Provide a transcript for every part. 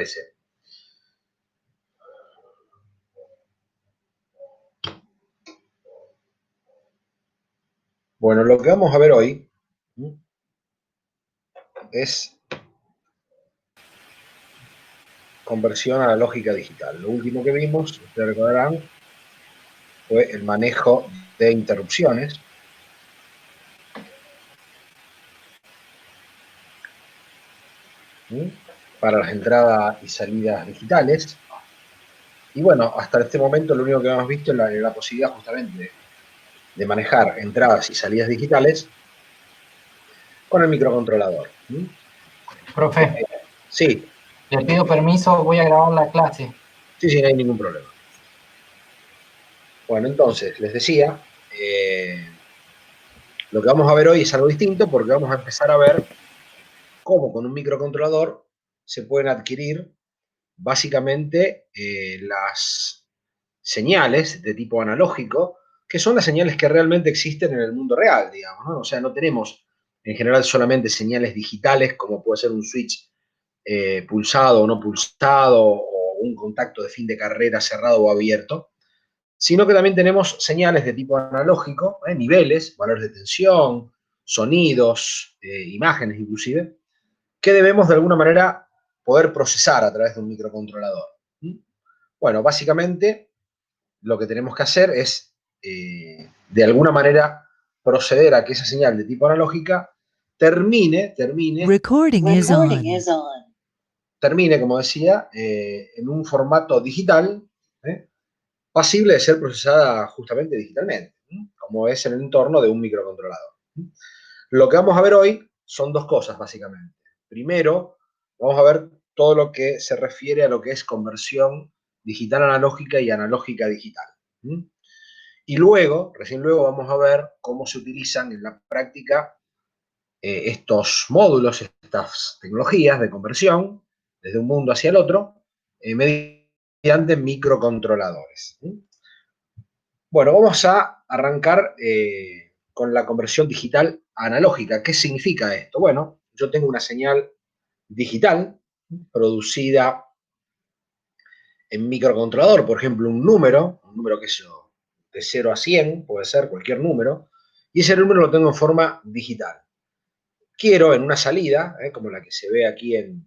parece? Bueno, lo que vamos a ver hoy es conversión a la lógica digital. Lo último que vimos, ustedes recordarán, fue el manejo de interrupciones. Para las entradas y salidas digitales. Y bueno, hasta este momento lo único que hemos visto es la posibilidad justamente de manejar entradas y salidas digitales con el microcontrolador. Profe, Sí. le pido permiso, voy a grabar la clase. Sí, no hay ningún problema. Bueno, entonces, les decía, lo que vamos a ver hoy es algo distinto porque vamos a empezar a ver cómo con un microcontrolador se pueden adquirir básicamente las señales de tipo analógico, que son las señales que realmente existen en el mundo real, digamos, ¿no? O sea, no tenemos en general solamente señales digitales, como puede ser un switch pulsado o no pulsado, o un contacto de fin de carrera cerrado o abierto, sino que también tenemos señales de tipo analógico, niveles, valores de tensión, sonidos, imágenes inclusive, que debemos de alguna manera poder procesar a través de un microcontrolador. Bueno, básicamente lo que tenemos que hacer es, de alguna manera, proceder a que esa señal de tipo analógica termine, como decía, en un formato digital, pasible de ser procesada justamente digitalmente, como es en el entorno de un microcontrolador. Lo que vamos a ver hoy son dos cosas, básicamente. Primero, vamos a ver todo lo que se refiere a lo que es conversión digital analógica y analógica digital. Y luego, recién luego, vamos a ver cómo se utilizan en la práctica estos módulos, estas tecnologías de conversión desde un mundo hacia el otro, mediante microcontroladores. Bueno, vamos a arrancar con la conversión digital analógica. ¿Qué significa esto? Bueno, yo tengo una señal digital producida en microcontrolador, por ejemplo, un número que es de 0 a 100, puede ser cualquier número, y ese número lo tengo en forma digital. Quiero en una salida, como la que se ve aquí en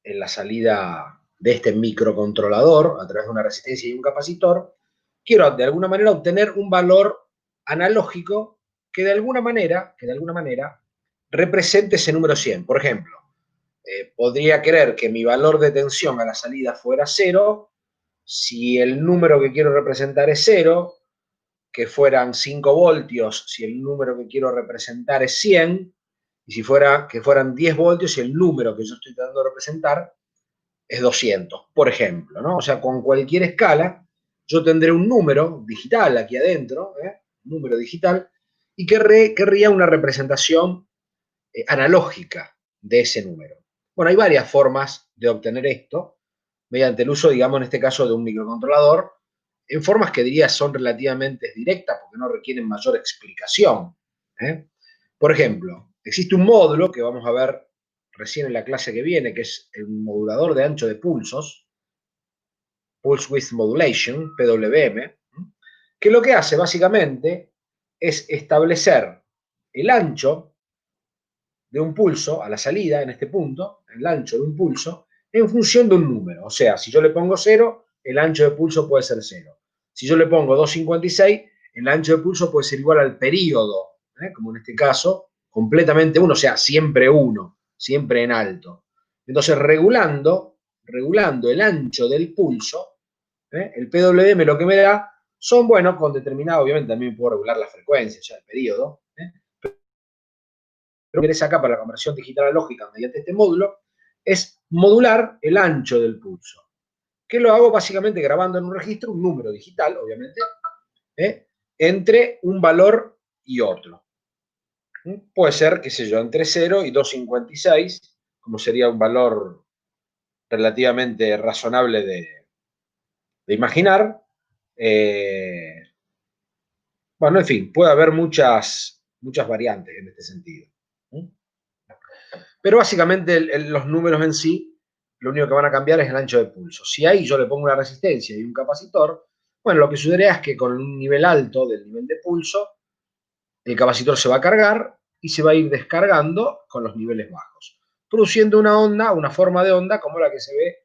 la salida de este microcontrolador, a través de una resistencia y un capacitor, quiero de alguna manera obtener un valor analógico que de alguna manera represente ese número 100. Por ejemplo, podría querer que mi valor de tensión a la salida fuera 0, si el número que quiero representar es 0, que fueran 5 voltios si el número que quiero representar es 100, y si que fueran 10 voltios si el número que yo estoy tratando de representar es 200, por ejemplo, ¿no? O sea, con cualquier escala, yo tendré un número digital aquí adentro, un número digital, y querría una representación analógica de ese número. Bueno, hay varias formas de obtener esto, mediante el uso, digamos, en este caso, de un microcontrolador, en formas que diría son relativamente directas porque no requieren mayor explicación. Por ejemplo, existe un módulo que vamos a ver recién en la clase que viene, que es el modulador de ancho de pulsos, Pulse Width Modulation, PWM, que lo que hace básicamente es establecer el ancho de un pulso a la salida, en este punto, el ancho de un pulso, en función de un número. O sea, si yo le pongo 0, el ancho de pulso puede ser 0. Si yo le pongo 256, el ancho de pulso puede ser igual al período, como en este caso, completamente 1, o sea, siempre 1, siempre en alto. Entonces, regulando el ancho del pulso, el PWM lo que me da son, bueno, con determinado, obviamente también puedo regular la frecuencia, o sea, el periodo, lo que interesa acá para la conversión digital a lógica mediante este módulo es modular el ancho del pulso. Que lo hago básicamente grabando en un registro un número digital, obviamente, entre un valor y otro. Puede ser, qué sé yo, entre 0 y 256, como sería un valor relativamente razonable de imaginar. Bueno, en fin, puede haber muchas variantes en este sentido. Pero básicamente los números en sí lo único que van a cambiar es el ancho de pulso. Si ahí yo le pongo una resistencia y un capacitor, bueno, lo que sucederá es que con un nivel alto del nivel de pulso, el capacitor se va a cargar y se va a ir descargando con los niveles bajos, produciendo una onda, una forma de onda como la que se ve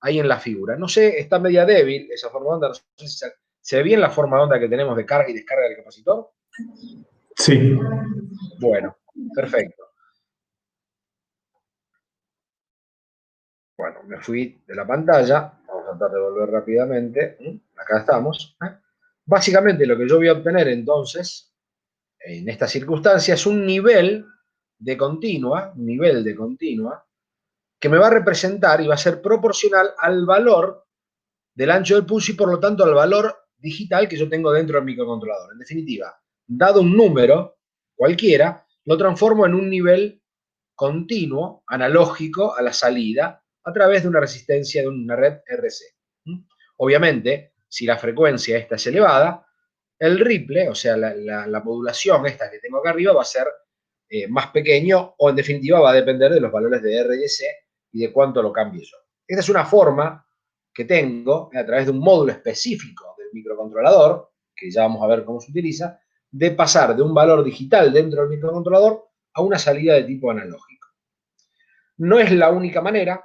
ahí en la figura. No sé, está media débil esa forma de onda, no sé si se ve bien la forma de onda que tenemos de carga y descarga del capacitor. Sí. Bueno, perfecto. Bueno, me fui de la pantalla, vamos a tratar de volver rápidamente, acá estamos. Básicamente lo que yo voy a obtener entonces, en esta circunstancia, es un nivel de continua, que me va a representar y va a ser proporcional al valor del ancho del pulso y por lo tanto al valor digital que yo tengo dentro del microcontrolador. En definitiva, dado un número cualquiera, lo transformo en un nivel continuo, analógico a la salida, a través de una resistencia de una red RC. Obviamente, si la frecuencia esta es elevada, el ripple, o sea, la modulación esta que tengo acá arriba va a ser más pequeño o en definitiva va a depender de los valores de R y C y de cuánto lo cambie yo. Esta es una forma que tengo a través de un módulo específico del microcontrolador, que ya vamos a ver cómo se utiliza, de pasar de un valor digital dentro del microcontrolador a una salida de tipo analógico. No es la única manera,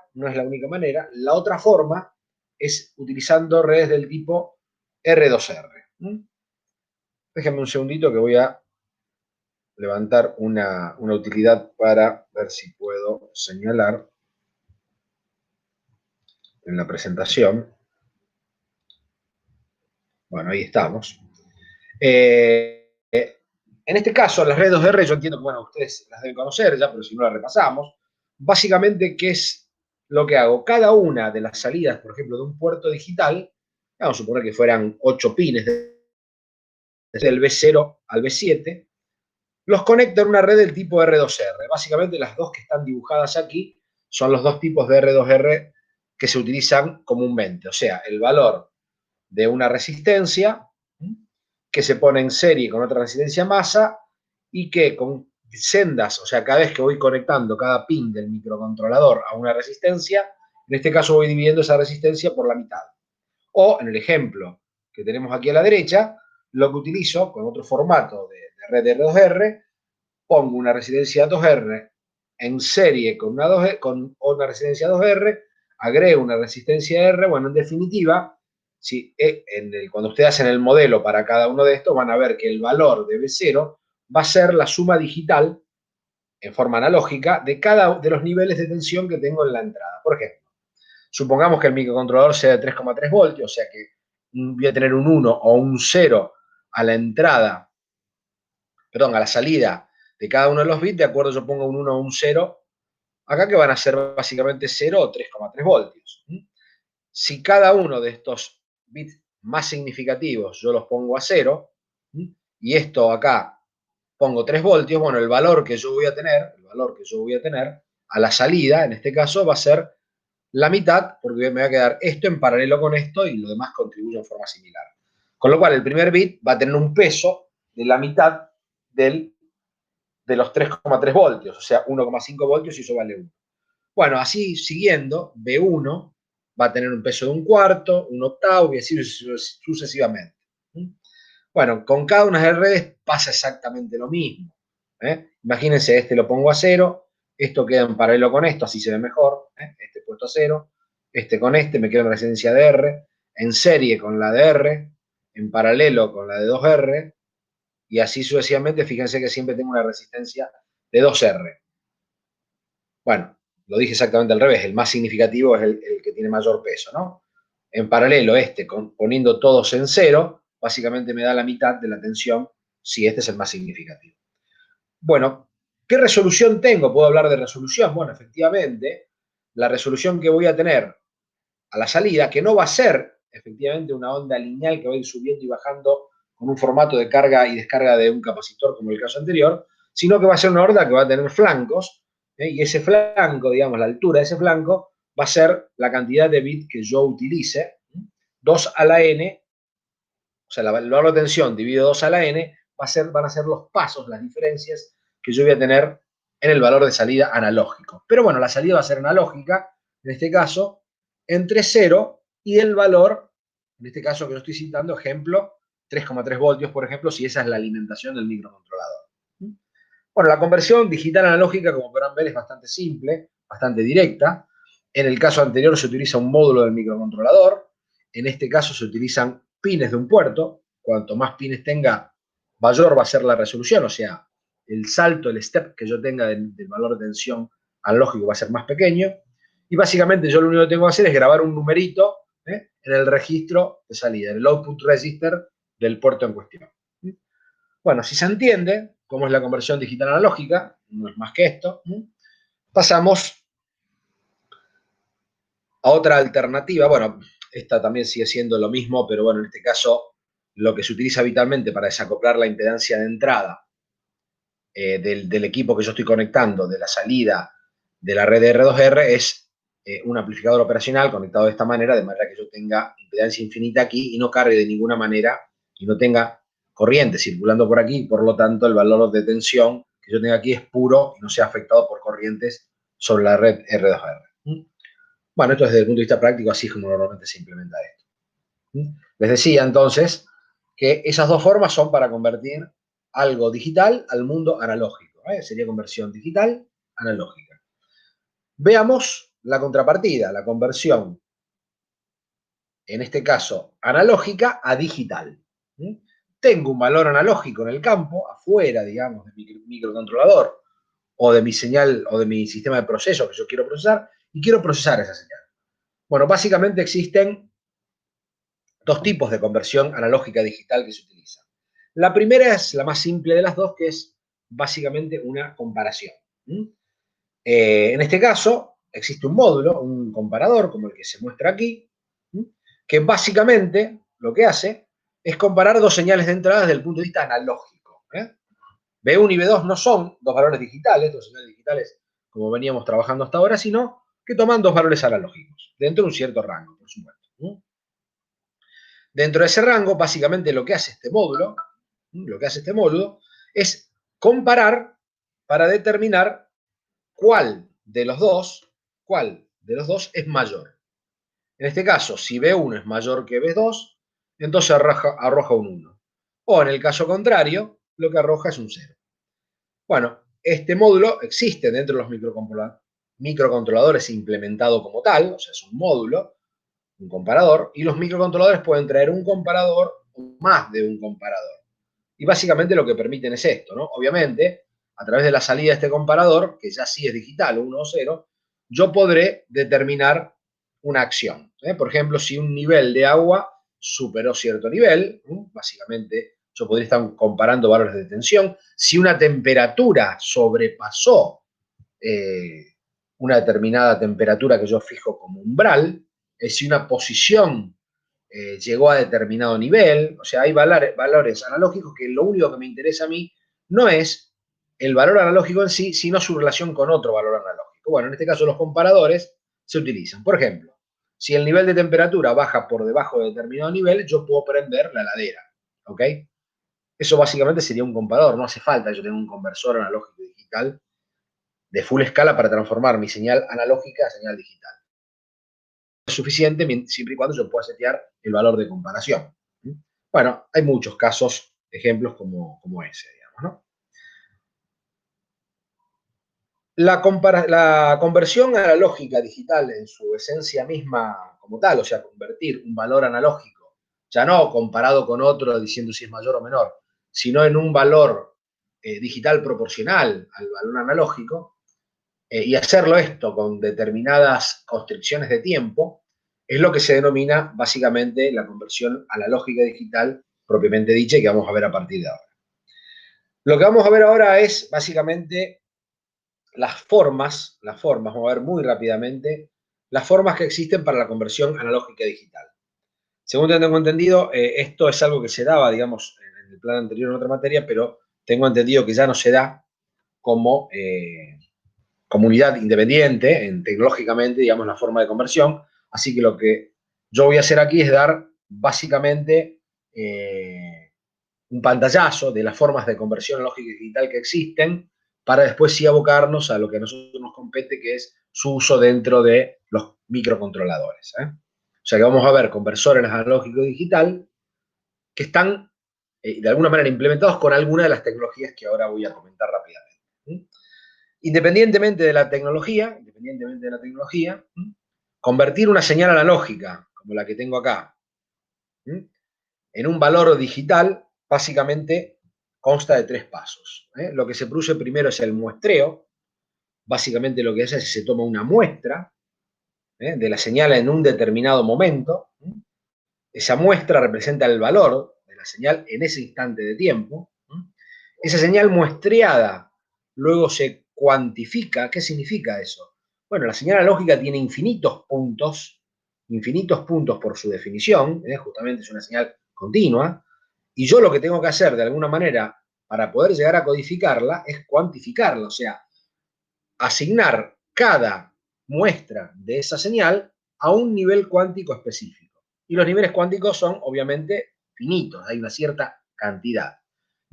La otra forma es utilizando redes del tipo R2R. Déjenme un segundito que voy a levantar una utilidad para ver si puedo señalar en la presentación. Bueno, ahí estamos. En este caso, las redes 2R, yo entiendo que, bueno, ustedes las deben conocer ya, pero si no las repasamos. Básicamente, ¿qué es lo que hago? Cada una de las salidas, por ejemplo, de un puerto digital, vamos a suponer que fueran 8 pines desde el B0 al B7, los conecto en una red del tipo R2R. Básicamente, las dos que están dibujadas aquí son los dos tipos de R2R que se utilizan comúnmente. O sea, el valor de una resistencia que se pone en serie con otra resistencia masa y que con sendas, o sea, cada vez que voy conectando cada pin del microcontrolador a una resistencia, en este caso voy dividiendo esa resistencia por la mitad. O en el ejemplo que tenemos aquí a la derecha, lo que utilizo con otro formato de red R2R, pongo una resistencia 2R en serie con con una resistencia 2R, agrego una resistencia R, bueno, en definitiva, si, cuando ustedes hacen el modelo para cada uno de estos, van a ver que el valor de B0 va a ser la suma digital, en forma analógica, de cada de los niveles de tensión que tengo en la entrada. Por ejemplo, supongamos que el microcontrolador sea de 3,3 voltios, o sea que voy a tener un 1 o un 0 a la entrada, perdón, a la salida de cada uno de los bits, de acuerdo, yo pongo un 1 o un 0, acá que van a ser básicamente 0 o 3,3 voltios. Si cada uno de estos bits más significativos yo los pongo a 0, y esto acá pongo 3 voltios, bueno, el valor que yo voy a tener a la salida, en este caso, va a ser la mitad, porque me va a quedar esto en paralelo con esto y lo demás contribuye en forma similar. Con lo cual, el primer bit va a tener un peso de la mitad de los 3,3 voltios, o sea, 1,5 voltios y eso vale 1. Bueno, así siguiendo, B1 va a tener un peso de un cuarto, un octavo y así sucesivamente. Bueno, con cada una de las redes pasa exactamente lo mismo. Imagínense, este lo pongo a 0, esto queda en paralelo con esto, así se ve mejor, este puesto a 0, este con este, me queda en resistencia de R, en serie con la de R, en paralelo con la de 2R, y así sucesivamente, fíjense que siempre tengo una resistencia de 2R. Bueno, lo dije exactamente al revés, el más significativo es el que tiene mayor peso, ¿no? En paralelo, poniendo todos en 0, básicamente me da la mitad de la tensión si este es el más significativo. Bueno, ¿qué resolución tengo? ¿Puedo hablar de resolución? Bueno, efectivamente, la resolución que voy a tener a la salida, que no va a ser efectivamente una onda lineal que va a ir subiendo y bajando con un formato de carga y descarga de un capacitor como el caso anterior, sino que va a ser una onda que va a tener flancos, y ese flanco, digamos, la altura de ese flanco, va a ser la cantidad de bits que yo utilice, 2 a la n, o sea, el valor de tensión dividido 2 a la n, van a ser los pasos, las diferencias que yo voy a tener en el valor de salida analógico. Pero bueno, la salida va a ser analógica, en este caso, entre 0 y el valor, en este caso que yo estoy citando, ejemplo, 3,3 voltios, por ejemplo, si esa es la alimentación del microcontrolador. Bueno, la conversión digital analógica, como podrán ver, es bastante simple, bastante directa. En el caso anterior se utiliza un módulo del microcontrolador. En este caso se utilizan pines de un puerto. Cuanto más pines tenga, mayor va a ser la resolución. O sea, el salto, el step que yo tenga del valor de tensión analógico va a ser más pequeño. Y básicamente yo lo único que tengo que hacer es grabar un numerito en el registro de salida, en el output register del puerto en cuestión. Bueno, si se entiende cómo es la conversión digital analógica, no es más que esto, pasamos a otra alternativa. Bueno, esta también sigue siendo lo mismo, pero bueno, en este caso lo que se utiliza habitualmente para desacoplar la impedancia de entrada del equipo que yo estoy conectando, de la salida de la red de R2R, es un amplificador operacional conectado de esta manera, de manera que yo tenga impedancia infinita aquí y no cargue de ninguna manera y no tenga corriente circulando por aquí, por lo tanto el valor de tensión que yo tenga aquí es puro y no sea afectado por corrientes sobre la red R2R. Bueno, esto desde el punto de vista práctico, así es como normalmente se implementa esto. Les decía entonces que esas dos formas son para convertir algo digital al mundo analógico. Sería conversión digital analógica. Veamos la contrapartida, la conversión, en este caso analógica a digital. Tengo un valor analógico en el campo, afuera, digamos, de mi microcontrolador o de mi señal o de mi sistema de proceso que yo quiero procesar y quiero procesar esa señal. Bueno, básicamente existen dos tipos de conversión analógica a digital que se utilizan. La primera es la más simple de las dos, que es básicamente una comparación. En este caso, existe un módulo, un comparador, como el que se muestra aquí, que básicamente lo que hace es comparar dos señales de entrada desde el punto de vista analógico. B1 y B2 no son dos valores digitales, dos señales digitales como veníamos trabajando hasta ahora, sino que toman dos valores analógicos, dentro de un cierto rango, por supuesto. Dentro de ese rango, básicamente lo que hace este módulo, es comparar para determinar cuál de los dos es mayor. En este caso, si B1 es mayor que B2, entonces arroja un 1. O en el caso contrario, lo que arroja es un 0. Bueno, este módulo existe dentro de los microcontroladores implementado como tal, o sea, es un módulo, un comparador, y los microcontroladores pueden traer un comparador o más de un comparador. Y básicamente lo que permiten es esto, ¿no? Obviamente, a través de la salida de este comparador, que ya sí es digital, 1 o 0, yo podré determinar una acción. Por ejemplo, si un nivel de agua superó cierto nivel, básicamente yo podría estar comparando valores de tensión. Si una temperatura sobrepasó una determinada temperatura que yo fijo como umbral, si una posición llegó a determinado nivel, o sea, hay valores analógicos que lo único que me interesa a mí no es el valor analógico en sí, sino su relación con otro valor analógico. Bueno, en este caso los comparadores se utilizan. Por ejemplo, si el nivel de temperatura baja por debajo de determinado nivel, yo puedo prender la heladera, ¿ok? Eso básicamente sería un comparador, no hace falta yo tenga un conversor analógico y digital de full escala para transformar mi señal analógica a señal digital. Es suficiente siempre y cuando yo pueda setear el valor de comparación. Bueno, hay muchos casos, ejemplos como ese, digamos, ¿no? La conversión analógica digital en su esencia misma como tal, o sea, convertir un valor analógico, ya no comparado con otro diciendo si es mayor o menor, sino en un valor digital proporcional al valor analógico, y hacerlo esto con determinadas constricciones de tiempo, es lo que se denomina básicamente la conversión analógica digital propiamente dicha y que vamos a ver a partir de ahora. Lo que vamos a ver ahora es básicamente las formas, vamos a ver muy rápidamente, las formas que existen para la conversión analógica digital. Según tengo entendido, esto es algo que se daba, digamos, en el plan anterior en otra materia, pero tengo entendido que ya no se da como comunidad independiente, tecnológicamente, digamos, la forma de conversión. Así que lo que yo voy a hacer aquí es dar básicamente un pantallazo de las formas de conversión lógica y digital que existen, para después sí abocarnos a lo que a nosotros nos compete, que es su uso dentro de los microcontroladores. O sea que vamos a ver conversores analógico-digital que están de alguna manera implementados con alguna de las tecnologías que ahora voy a comentar rápidamente. Independientemente de la tecnología, convertir una señal analógica, como la que tengo acá, en un valor digital, básicamente consta de 3 pasos. Lo que se produce primero es el muestreo. Básicamente lo que hace es que se toma una muestra de la señal en un determinado momento. Esa muestra representa el valor de la señal en ese instante de tiempo. Esa señal muestreada luego se cuantifica. ¿Qué significa eso? Bueno, la señal analógica tiene infinitos puntos por su definición, justamente es una señal continua, y yo lo que tengo que hacer de alguna manera para poder llegar a codificarla es cuantificarla, o sea, asignar cada muestra de esa señal a un nivel cuántico específico. Y los niveles cuánticos son obviamente finitos, hay una cierta cantidad.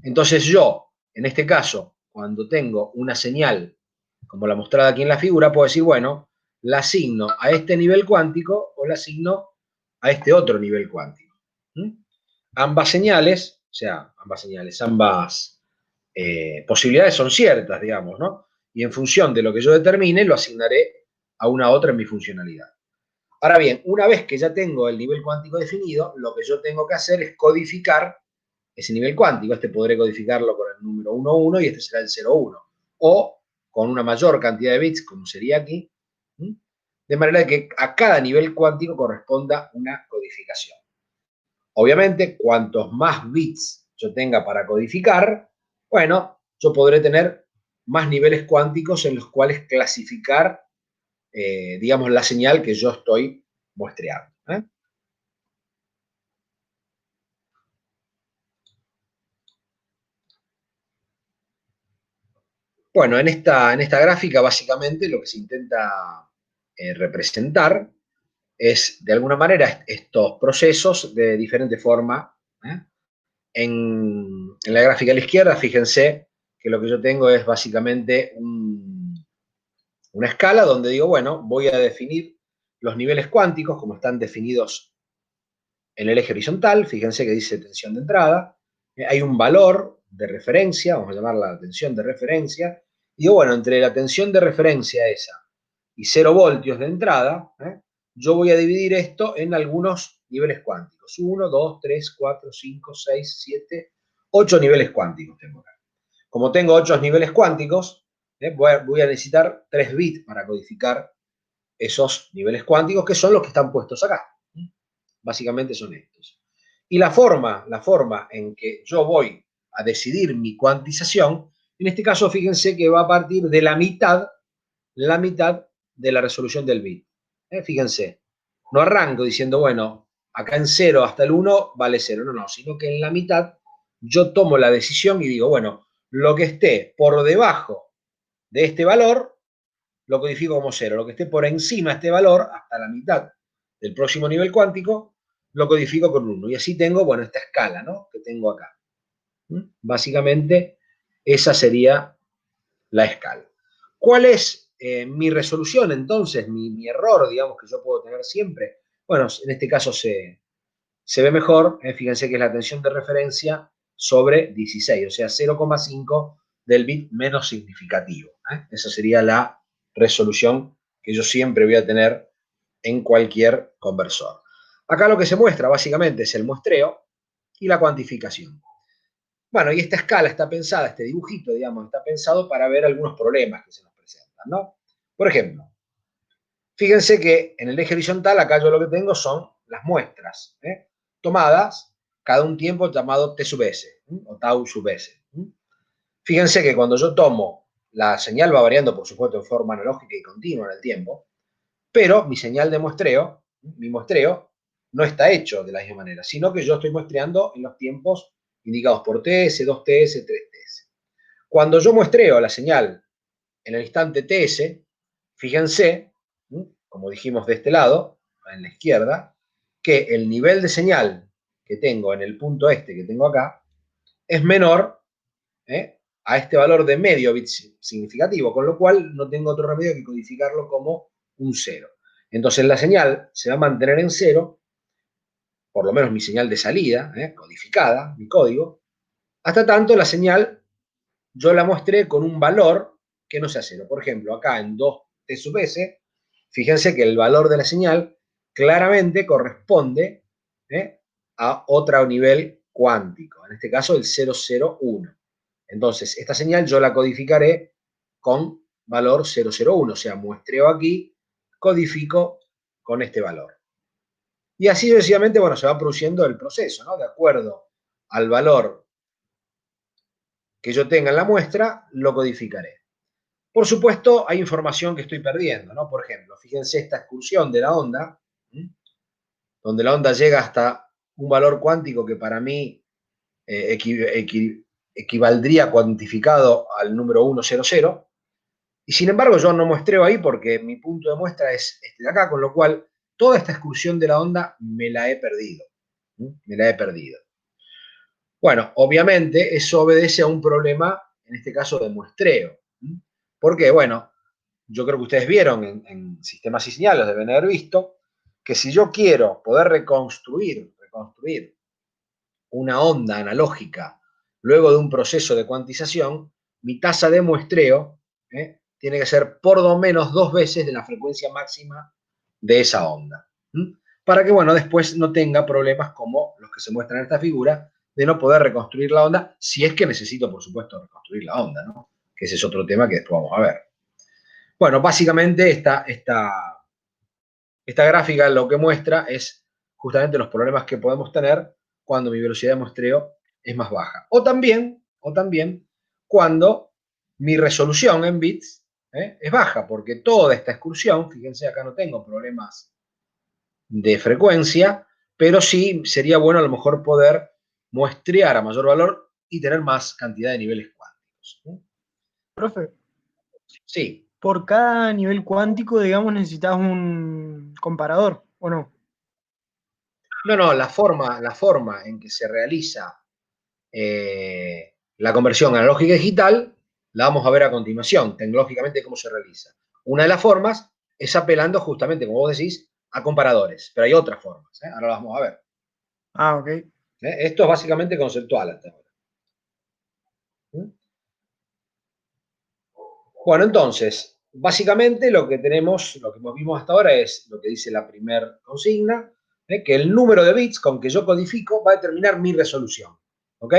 Entonces yo, en este caso, cuando tengo una señal como la mostrada aquí en la figura, puedo decir, bueno, la asigno a este nivel cuántico o la asigno a este otro nivel cuántico. Ambas señales, o sea, ambas posibilidades son ciertas, digamos, ¿no? Y en función de lo que yo determine, lo asignaré a una otra en mi funcionalidad. Ahora bien, una vez que ya tengo el nivel cuántico definido, lo que yo tengo que hacer es codificar ese nivel cuántico. Este podré codificarlo con el número 1, 1 y este será el 0, 1. O con una mayor cantidad de bits, como sería aquí, de manera que a cada nivel cuántico corresponda una codificación. Obviamente, cuantos más bits yo tenga para codificar, bueno, yo podré tener más niveles cuánticos en los cuales clasificar, digamos, la señal que yo estoy muestreando. Bueno, en esta gráfica básicamente lo que se intenta representar es, de alguna manera, estos procesos de diferente forma. En la gráfica a la izquierda, fíjense que lo que yo tengo es básicamente una escala donde digo, bueno, voy a definir los niveles cuánticos como están definidos en el eje horizontal. Fíjense que dice tensión de entrada. Hay un valor de referencia, vamos a llamarla tensión de referencia. Y digo, bueno, entre la tensión de referencia esa y 0 voltios de entrada, yo voy a dividir esto en algunos niveles cuánticos. 1, 2, 3, 4, 5, 6, 7, 8 niveles cuánticos tengo acá. Como tengo 8 niveles cuánticos, voy a necesitar 3 bits para codificar esos niveles cuánticos, que son los que están puestos acá. Básicamente son estos. Y la forma en que yo voy a decidir mi cuantización, en este caso fíjense que va a partir de la mitad de la resolución del bit. Fíjense, no arranco diciendo, bueno, acá en 0 hasta el 1 vale 0, no, sino que en la mitad yo tomo la decisión y digo, bueno, lo que esté por debajo de este valor, lo codifico como 0, lo que esté por encima de este valor, hasta la mitad del próximo nivel cuántico, lo codifico con 1. Y así tengo, bueno, esta escala, ¿no?, que tengo acá. Básicamente, esa sería la escala. ¿Cuál es mi resolución entonces, mi error, digamos, que yo puedo tener siempre? Bueno, en este caso se ve mejor. Fíjense que es la tensión de referencia sobre 16, o sea, 0,5 del bit menos significativo. Esa sería la resolución que yo siempre voy a tener en cualquier conversor. Acá lo que se muestra básicamente es el muestreo y la cuantificación. Bueno, y esta escala está pensada, este dibujito, digamos, está pensado para ver algunos problemas que se nos presentan, ¿no? Por ejemplo, fíjense que en el eje horizontal acá yo lo que tengo son las muestras, tomadas cada un tiempo llamado T sub S, o tau sub S. Fíjense que cuando yo tomo, la señal va variando, por supuesto, en forma analógica y continua en el tiempo, pero mi señal de muestreo, mi muestreo, no está hecho de la misma manera, sino que yo estoy muestreando en los tiempos indicados por TS, 2TS, 3TS. Cuando yo muestreo la señal en el instante TS, fíjense, como dijimos de este lado, en la izquierda, que el nivel de señal que tengo en el punto este que tengo acá es menor a este valor de medio bit significativo, con lo cual no tengo otro remedio que codificarlo como un 0. Entonces la señal se va a mantener en cero, por lo menos mi señal de salida, codificada, mi código, hasta tanto la señal yo la muestré con un valor que no sea cero. Por ejemplo, acá en 2t sub s, fíjense que el valor de la señal claramente corresponde a otro nivel cuántico, en este caso el 001. Entonces, esta señal yo la codificaré con valor 001, o sea, muestreo aquí, codifico con este valor. Y así sucesivamente, bueno, se va produciendo el proceso, ¿no? De acuerdo al valor que yo tenga en la muestra, lo codificaré. Por supuesto, hay información que estoy perdiendo, ¿no? Por ejemplo, fíjense esta excursión de la onda, donde la onda llega hasta un valor cuántico que para mí equivaldría cuantificado al número 100, y sin embargo yo no muestreo ahí porque mi punto de muestra es este de acá, con lo cual toda esta excursión de la onda me la he perdido. Me la he perdido. Bueno, obviamente eso obedece a un problema, en este caso de muestreo. Porque, bueno, yo creo que ustedes vieron en sistemas y señales, deben haber visto, que si yo quiero poder reconstruir una onda analógica luego de un proceso de cuantización, mi tasa de muestreo tiene que ser por lo menos 2 veces de la frecuencia máxima de esa onda. Para que, bueno, después no tenga problemas como los que se muestran en esta figura, de no poder reconstruir la onda, si es que necesito, por supuesto, reconstruir la onda, ¿no? Que ese es otro tema que después vamos a ver. Bueno, básicamente esta gráfica lo que muestra es justamente los problemas que podemos tener cuando mi velocidad de muestreo es más baja. O también cuando mi resolución en bits es baja, porque toda esta excursión, fíjense, acá no tengo problemas de frecuencia, pero sí sería bueno a lo mejor poder muestrear a mayor valor y tener más cantidad de niveles cuánticos. Profe, Sí. por cada nivel cuántico, digamos, necesitas un comparador, ¿o no? No, la forma en que se realiza la conversión analógica digital la vamos a ver a continuación, tecnológicamente cómo se realiza. Una de las formas es apelando justamente, como vos decís, a comparadores, pero hay otras formas, ahora las vamos a ver. Ah, ok. Esto es básicamente conceptual hasta ahora. Bueno, entonces, básicamente lo que tenemos, lo que vimos hasta ahora es lo que dice la primera consigna, que el número de bits con que yo codifico va a determinar mi resolución. ¿Ok?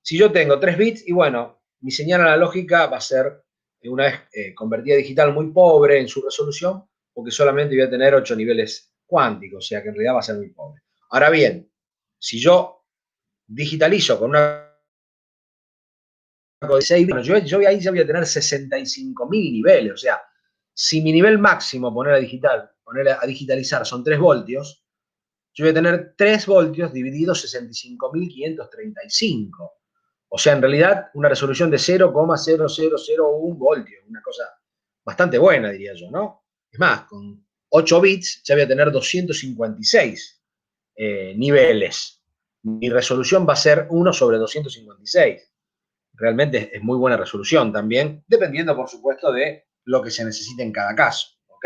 Si yo tengo 3 bits, y bueno, mi señal analógica va a ser, una vez convertida a digital, muy pobre en su resolución, porque solamente voy a tener 8 niveles cuánticos, o sea que en realidad va a ser muy pobre. Ahora bien, si yo digitalizo con una bueno, yo ahí ya voy a tener 65.000 niveles, o sea, si mi nivel máximo poner a digitalizar son 3 voltios, yo voy a tener 3 voltios divididos 65.535. O sea, en realidad, una resolución de 0,0001 voltios, una cosa bastante buena, diría yo, ¿no? Es más, con 8 bits ya voy a tener 256 niveles. Mi resolución va a ser 1 sobre 256. Realmente es muy buena resolución también, dependiendo, por supuesto, de lo que se necesite en cada caso. ¿Ok?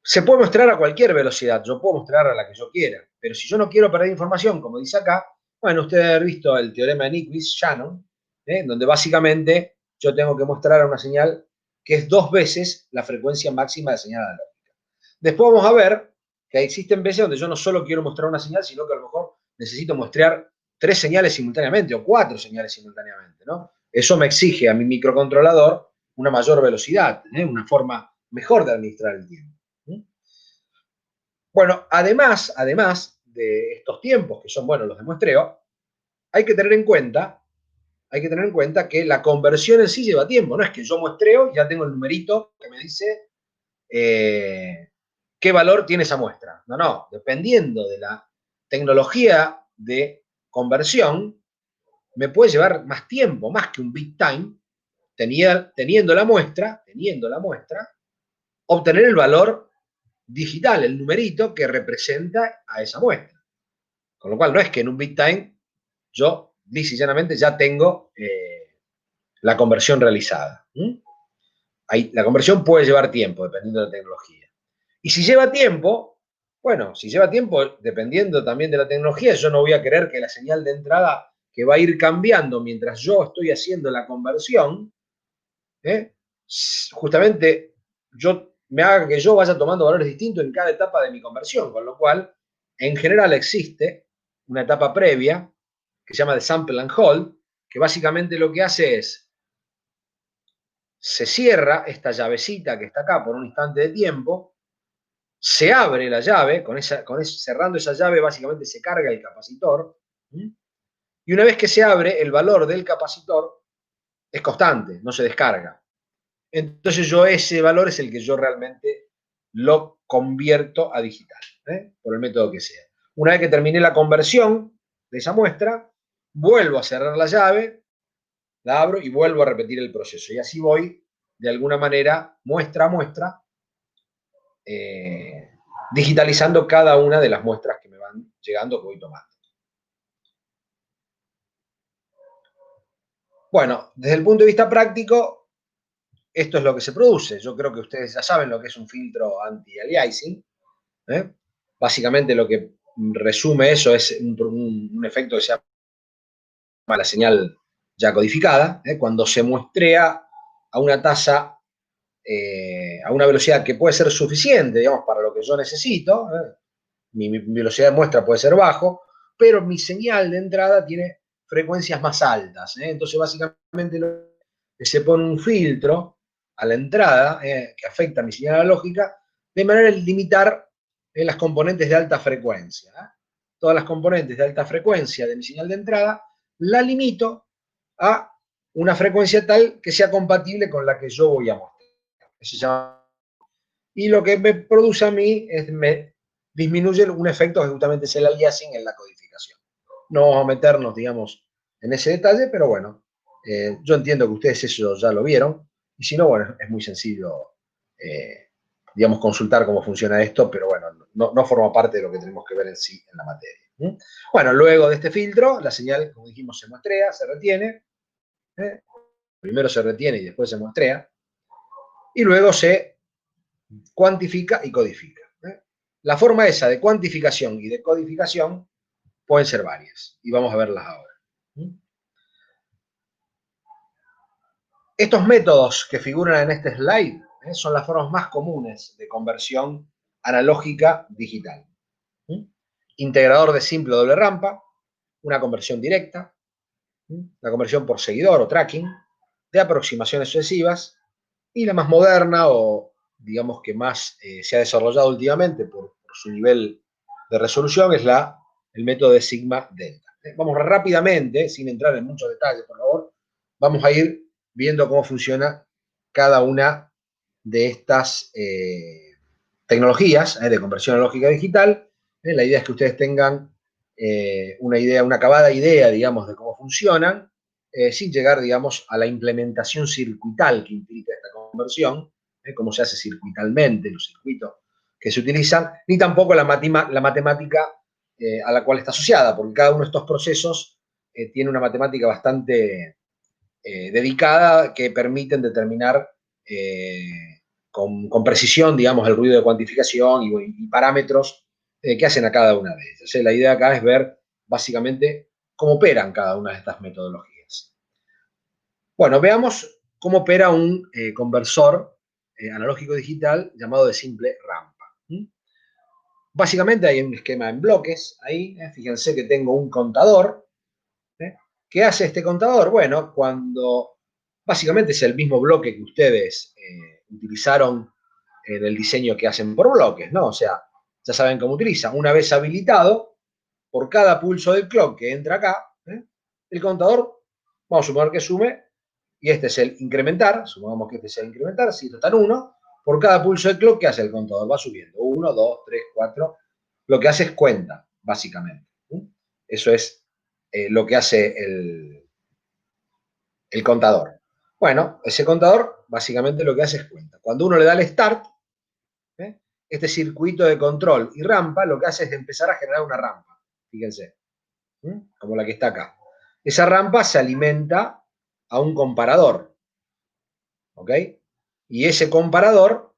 Se puede mostrar a cualquier velocidad, yo puedo mostrar a la que yo quiera, pero si yo no quiero perder información, como dice acá, bueno, usted ha visto el teorema de Nyquist-Shannon, donde básicamente yo tengo que mostrar a una señal que es 2 veces la frecuencia máxima de señal analógica. Después vamos a ver que existen veces donde yo no solo quiero mostrar una señal, sino que a lo mejor necesito mostrar 3 señales simultáneamente o 4 señales simultáneamente, ¿no? Eso me exige a mi microcontrolador una mayor velocidad, una forma mejor de administrar el tiempo. Bueno, además de estos tiempos, que son, bueno, los de muestreo, hay que tener en cuenta que la conversión en sí lleva tiempo. No es que yo muestreo y ya tengo el numerito que me dice qué valor tiene esa muestra. No, dependiendo de la tecnología de conversión, me puede llevar más tiempo, más que un bit time, teniendo la muestra, obtener el valor digital, el numerito que representa a esa muestra. Con lo cual, no es que en un bit time yo, lisa y llanamente, ya tengo la conversión realizada. la conversión puede llevar tiempo, dependiendo de la tecnología. Y si lleva tiempo, bueno, si lleva tiempo, dependiendo también de la tecnología, yo no voy a querer que la señal de entrada, que va a ir cambiando mientras yo estoy haciendo la conversión, justamente me haga que yo vaya tomando valores distintos en cada etapa de mi conversión, con lo cual, en general existe una etapa previa que se llama de sample and hold, que básicamente lo que hace es, se cierra esta llavecita que está acá por un instante de tiempo, se abre la llave, cerrando esa llave básicamente se carga el capacitor, y una vez que se abre, el valor del capacitor es constante, no se descarga. Entonces ese valor es el que yo realmente lo convierto a digital, por el método que sea. Una vez que terminé la conversión de esa muestra, vuelvo a cerrar la llave, la abro y vuelvo a repetir el proceso. Y así voy, de alguna manera, muestra a muestra, digitalizando cada una de las muestras que me van llegando, que voy tomando. Bueno, desde el punto de vista práctico, esto es lo que se produce. Yo creo que ustedes ya saben lo que es un filtro anti-aliasing. Básicamente lo que resume eso es un efecto que se llama la señal ya codificada, cuando se muestrea a una tasa, a una velocidad que puede ser suficiente, digamos, para lo que yo necesito. Mi velocidad de muestra puede ser bajo, pero mi señal de entrada tiene frecuencias más altas. Entonces, básicamente, se pone un filtro a la entrada que afecta a mi señal analógica, de manera de limitar las componentes de alta frecuencia. Todas las componentes de alta frecuencia de mi señal de entrada la limito a una frecuencia tal que sea compatible con la que yo voy a mostrar. Eso se llama. Y lo que me produce a mí es, me disminuye un efecto que justamente es el aliasing en la codificación. No vamos a meternos, digamos, en ese detalle, pero bueno, yo entiendo que ustedes eso ya lo vieron, y si no, bueno, es muy sencillo, digamos, consultar cómo funciona esto, pero bueno, no forma parte de lo que tenemos que ver en sí en la materia. Bueno, luego de este filtro, la señal, como dijimos, se muestrea, se retiene, primero se retiene y después se muestrea, y luego se cuantifica y codifica. La forma esa de cuantificación y de codificación pueden ser varias, y vamos a verlas ahora. Estos métodos que figuran en este slide son las formas más comunes de conversión analógica digital. Integrador de simple doble rampa, una conversión directa, la conversión por seguidor o tracking, de aproximaciones sucesivas, y la más moderna o digamos que más se ha desarrollado últimamente por su nivel de resolución es el método de sigma delta. Vamos rápidamente, sin entrar en muchos detalles, por favor, vamos a ir viendo cómo funciona cada una de estas tecnologías de conversión analógica digital. La idea es que ustedes tengan una idea, una acabada idea, digamos, de cómo funcionan, sin llegar, digamos, a la implementación circuital que implica esta conversión, cómo se hace circuitalmente, los circuitos que se utilizan, ni tampoco la matemática a la cual está asociada, porque cada uno de estos procesos tiene una matemática bastante dedicada que permiten determinar con precisión, digamos, el ruido de cuantificación y parámetros que hacen a cada una de ellas. La idea acá es ver básicamente cómo operan cada una de estas metodologías. Bueno, veamos cómo opera un conversor analógico digital llamado de simple rampa. Básicamente hay un esquema en bloques ahí. Fíjense que tengo un contador. ¿Qué hace este contador? Bueno, cuando básicamente es el mismo bloque que ustedes utilizaron en el diseño que hacen por bloques, ¿no? O sea, ya saben cómo utiliza. Una vez habilitado, por cada pulso del clock que entra acá, el contador, vamos a suponer que sume, y este es el incrementar, supongamos que este es el incrementar, si esto está en 1, por cada pulso del clock, ¿qué hace el contador? Va subiendo, 1, 2, 3, 4, lo que hace es cuenta, básicamente. Eso es lo que hace el contador. Bueno, ese contador básicamente lo que hace es cuenta. Cuando uno le da el start, este circuito de control y rampa lo que hace es empezar a generar una rampa. Fíjense, como la que está acá. Esa rampa se alimenta a un comparador. ¿Ok? Y ese comparador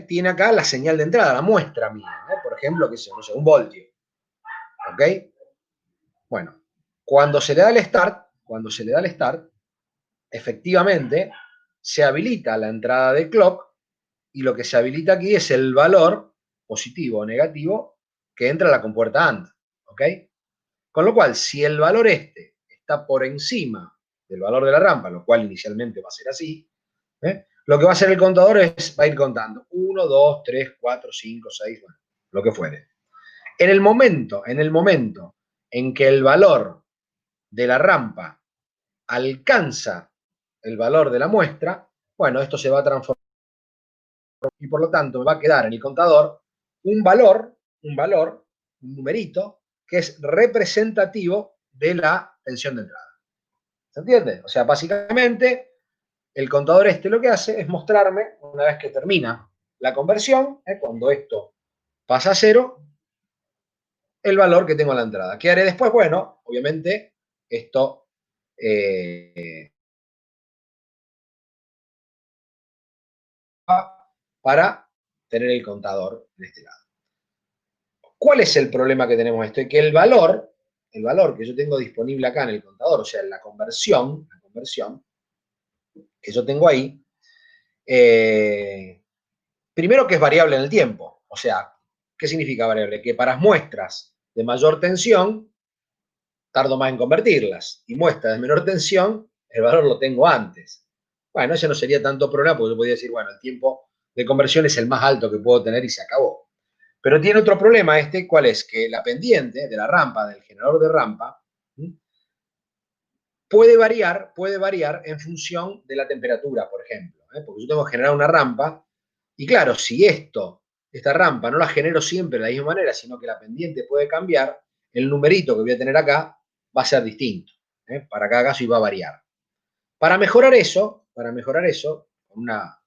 tiene acá la señal de entrada, la muestra mía. Por ejemplo, que no sé, un voltio. ¿Ok? Bueno, cuando se le da el start, efectivamente se habilita la entrada de clock y lo que se habilita aquí es el valor positivo o negativo que entra a la compuerta AND. ¿Ok? Con lo cual, si el valor este está por encima del valor de la rampa, lo cual inicialmente va a ser así, lo que va a hacer el contador va a ir contando 1, 2, 3, 4, 5, 6, bueno, lo que fuere. En el momento en que el valor de la rampa alcanza el valor de la muestra, bueno, esto se va a transformar y por lo tanto me va a quedar en el contador un valor, un numerito, que es representativo de la tensión de entrada. ¿Se entiende? O sea, básicamente, el contador este lo que hace es mostrarme, una vez que termina la conversión, cuando esto pasa a 0, el valor que tengo en la entrada. ¿Qué haré después? Bueno, obviamente, esto para tener el contador de este lado. ¿Cuál es el problema que tenemos esto? Es que el valor que yo tengo disponible acá en el contador, o sea, la conversión que yo tengo ahí, primero que es variable en el tiempo. O sea, ¿qué significa variable? Que para muestras de mayor tensión, tardo más en convertirlas. Y muestras de menor tensión, el valor lo tengo antes. Bueno, ese no sería tanto problema, porque yo podría decir, bueno, el tiempo de conversión es el más alto que puedo tener y se acabó. Pero tiene otro problema ¿cuál es? Que la pendiente de la rampa, del generador de rampa, puede variar en función de la temperatura, por ejemplo. Porque yo tengo que generar una rampa, y claro, si esta rampa no la genero siempre de la misma manera, sino que la pendiente puede cambiar, el numerito que voy a tener acá va a ser distinto. Para cada caso y va a variar. Para mejorar eso, con una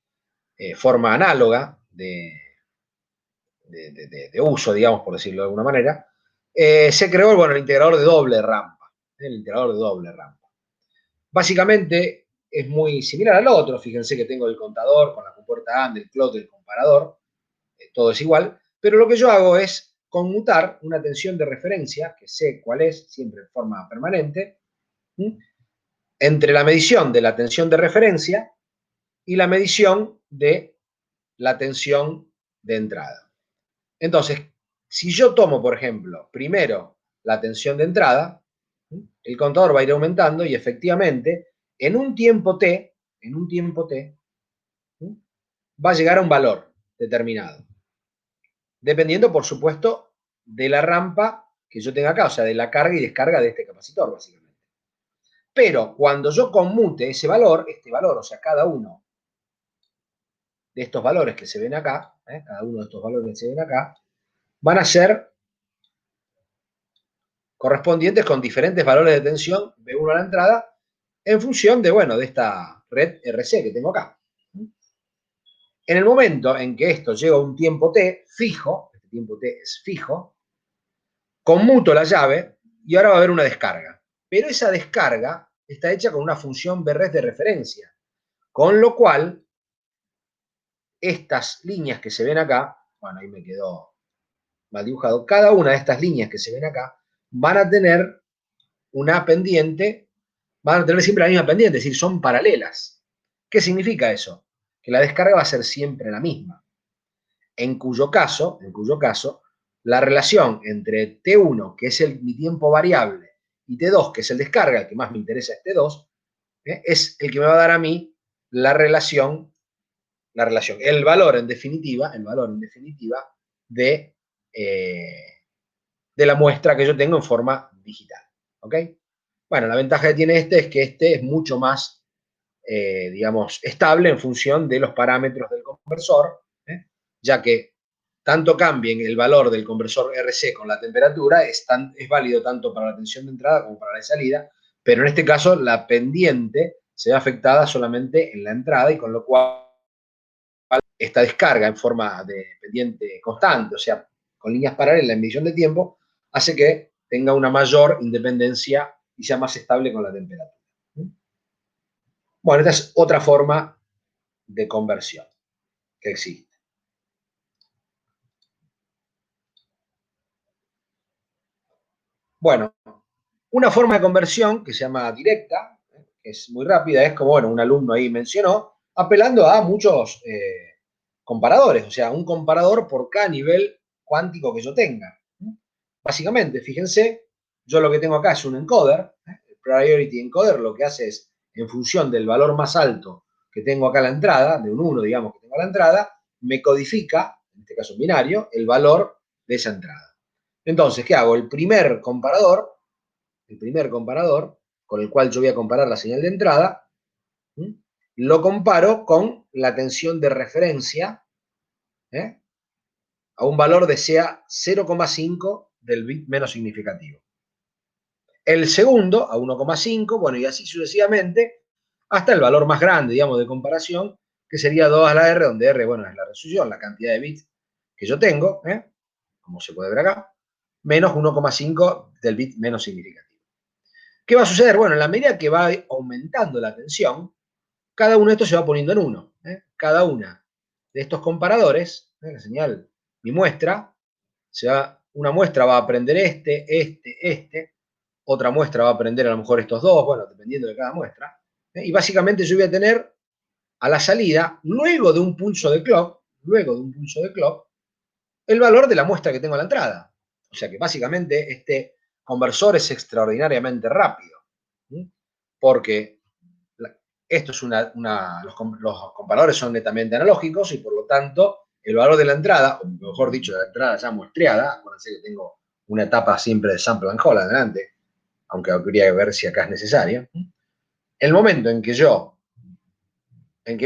forma análoga de uso, digamos, por decirlo de alguna manera, se creó bueno, el integrador de doble rampa. El integrador de doble rampa. Básicamente es muy similar al otro. Fíjense que tengo el contador con la compuerta AND, el clock, el comparador. Todo es igual. Pero lo que yo hago es conmutar una tensión de referencia, que sé cuál es, siempre en forma permanente, entre la medición de la tensión de referencia y la medición de la tensión de entrada. Entonces, si yo tomo, por ejemplo, primero la tensión de entrada, el contador va a ir aumentando y efectivamente, en un tiempo t, va a llegar a un valor determinado. Dependiendo, por supuesto, de la rampa que yo tenga acá, o sea, de la carga y descarga de este capacitor, básicamente. Pero cuando yo conmute ese valor, o sea, cada uno de estos valores que se ven acá, cada uno de estos valores que se ven acá, van a ser correspondientes con diferentes valores de tensión B1 a la entrada en función de, bueno, de esta red RC que tengo acá. En el momento en que esto llega a un tiempo t fijo, este tiempo t es fijo, conmuto la llave y ahora va a haber una descarga. Pero esa descarga está hecha con una función Bres de referencia, con lo cual estas líneas que se ven acá, bueno, ahí me quedó mal dibujado, cada una de estas líneas que se ven acá van a tener una pendiente, van a tener siempre la misma pendiente, es decir, son paralelas. ¿Qué significa eso? Que la descarga va a ser siempre la misma. En cuyo caso, la relación entre T1, que es mi tiempo variable, y T2, que es el descarga, el que más me interesa es T2, es el que me va a dar a mí la relación, el valor en definitiva de la muestra que yo tengo en forma digital. ¿Ok? Bueno, la ventaja que tiene es que este es mucho más, digamos, estable en función de los parámetros del conversor, ya que tanto cambien el valor del conversor RC con la temperatura, es válido tanto para la tensión de entrada como para la de salida, pero en este caso la pendiente se ve afectada solamente en la entrada y con lo cual esta descarga en forma de pendiente constante, o sea, con líneas paralelas en medición de tiempo, hace que tenga una mayor independencia y sea más estable con la temperatura. Bueno, esta es otra forma de conversión que existe. Bueno, una forma de conversión que se llama directa, que es muy rápida, es como, bueno, un alumno ahí mencionó, apelando a muchos comparadores, o sea, un comparador por cada nivel cuántico que yo tenga. Básicamente, fíjense, yo lo que tengo acá es un encoder, el Priority Encoder lo que hace es, en función del valor más alto que tengo acá a la entrada, de un 1, digamos, que tengo a la entrada, me codifica, en este caso binario, el valor de esa entrada. Entonces, ¿qué hago? El primer comparador con el cual yo voy a comparar la señal de entrada, lo comparo con la tensión de referencia, a un valor de sea 0,5 del bit menos significativo. El segundo a 1,5, bueno, y así sucesivamente, hasta el valor más grande, digamos, de comparación, que sería 2 a la R, donde R, bueno, es la resolución, la cantidad de bits que yo tengo, como se puede ver acá, menos 1,5 del bit menos significativo. ¿Qué va a suceder? Bueno, en la medida que va aumentando la tensión, cada uno de estos se va poniendo en uno. Cada una de estos comparadores, la señal, mi muestra, una muestra va a aprender este, otra muestra va a aprender a lo mejor estos dos, bueno, dependiendo de cada muestra. Y básicamente yo voy a tener a la salida, luego de un pulso de clock, el valor de la muestra que tengo a la entrada. O sea que básicamente este conversor es extraordinariamente rápido, porque esto es los comparadores son netamente analógicos y por lo tanto el valor de la entrada, o mejor dicho, de la entrada ya muestreada, acuérdense que tengo una etapa siempre de sample and hold adelante, aunque habría que ver si acá es necesario. El momento en que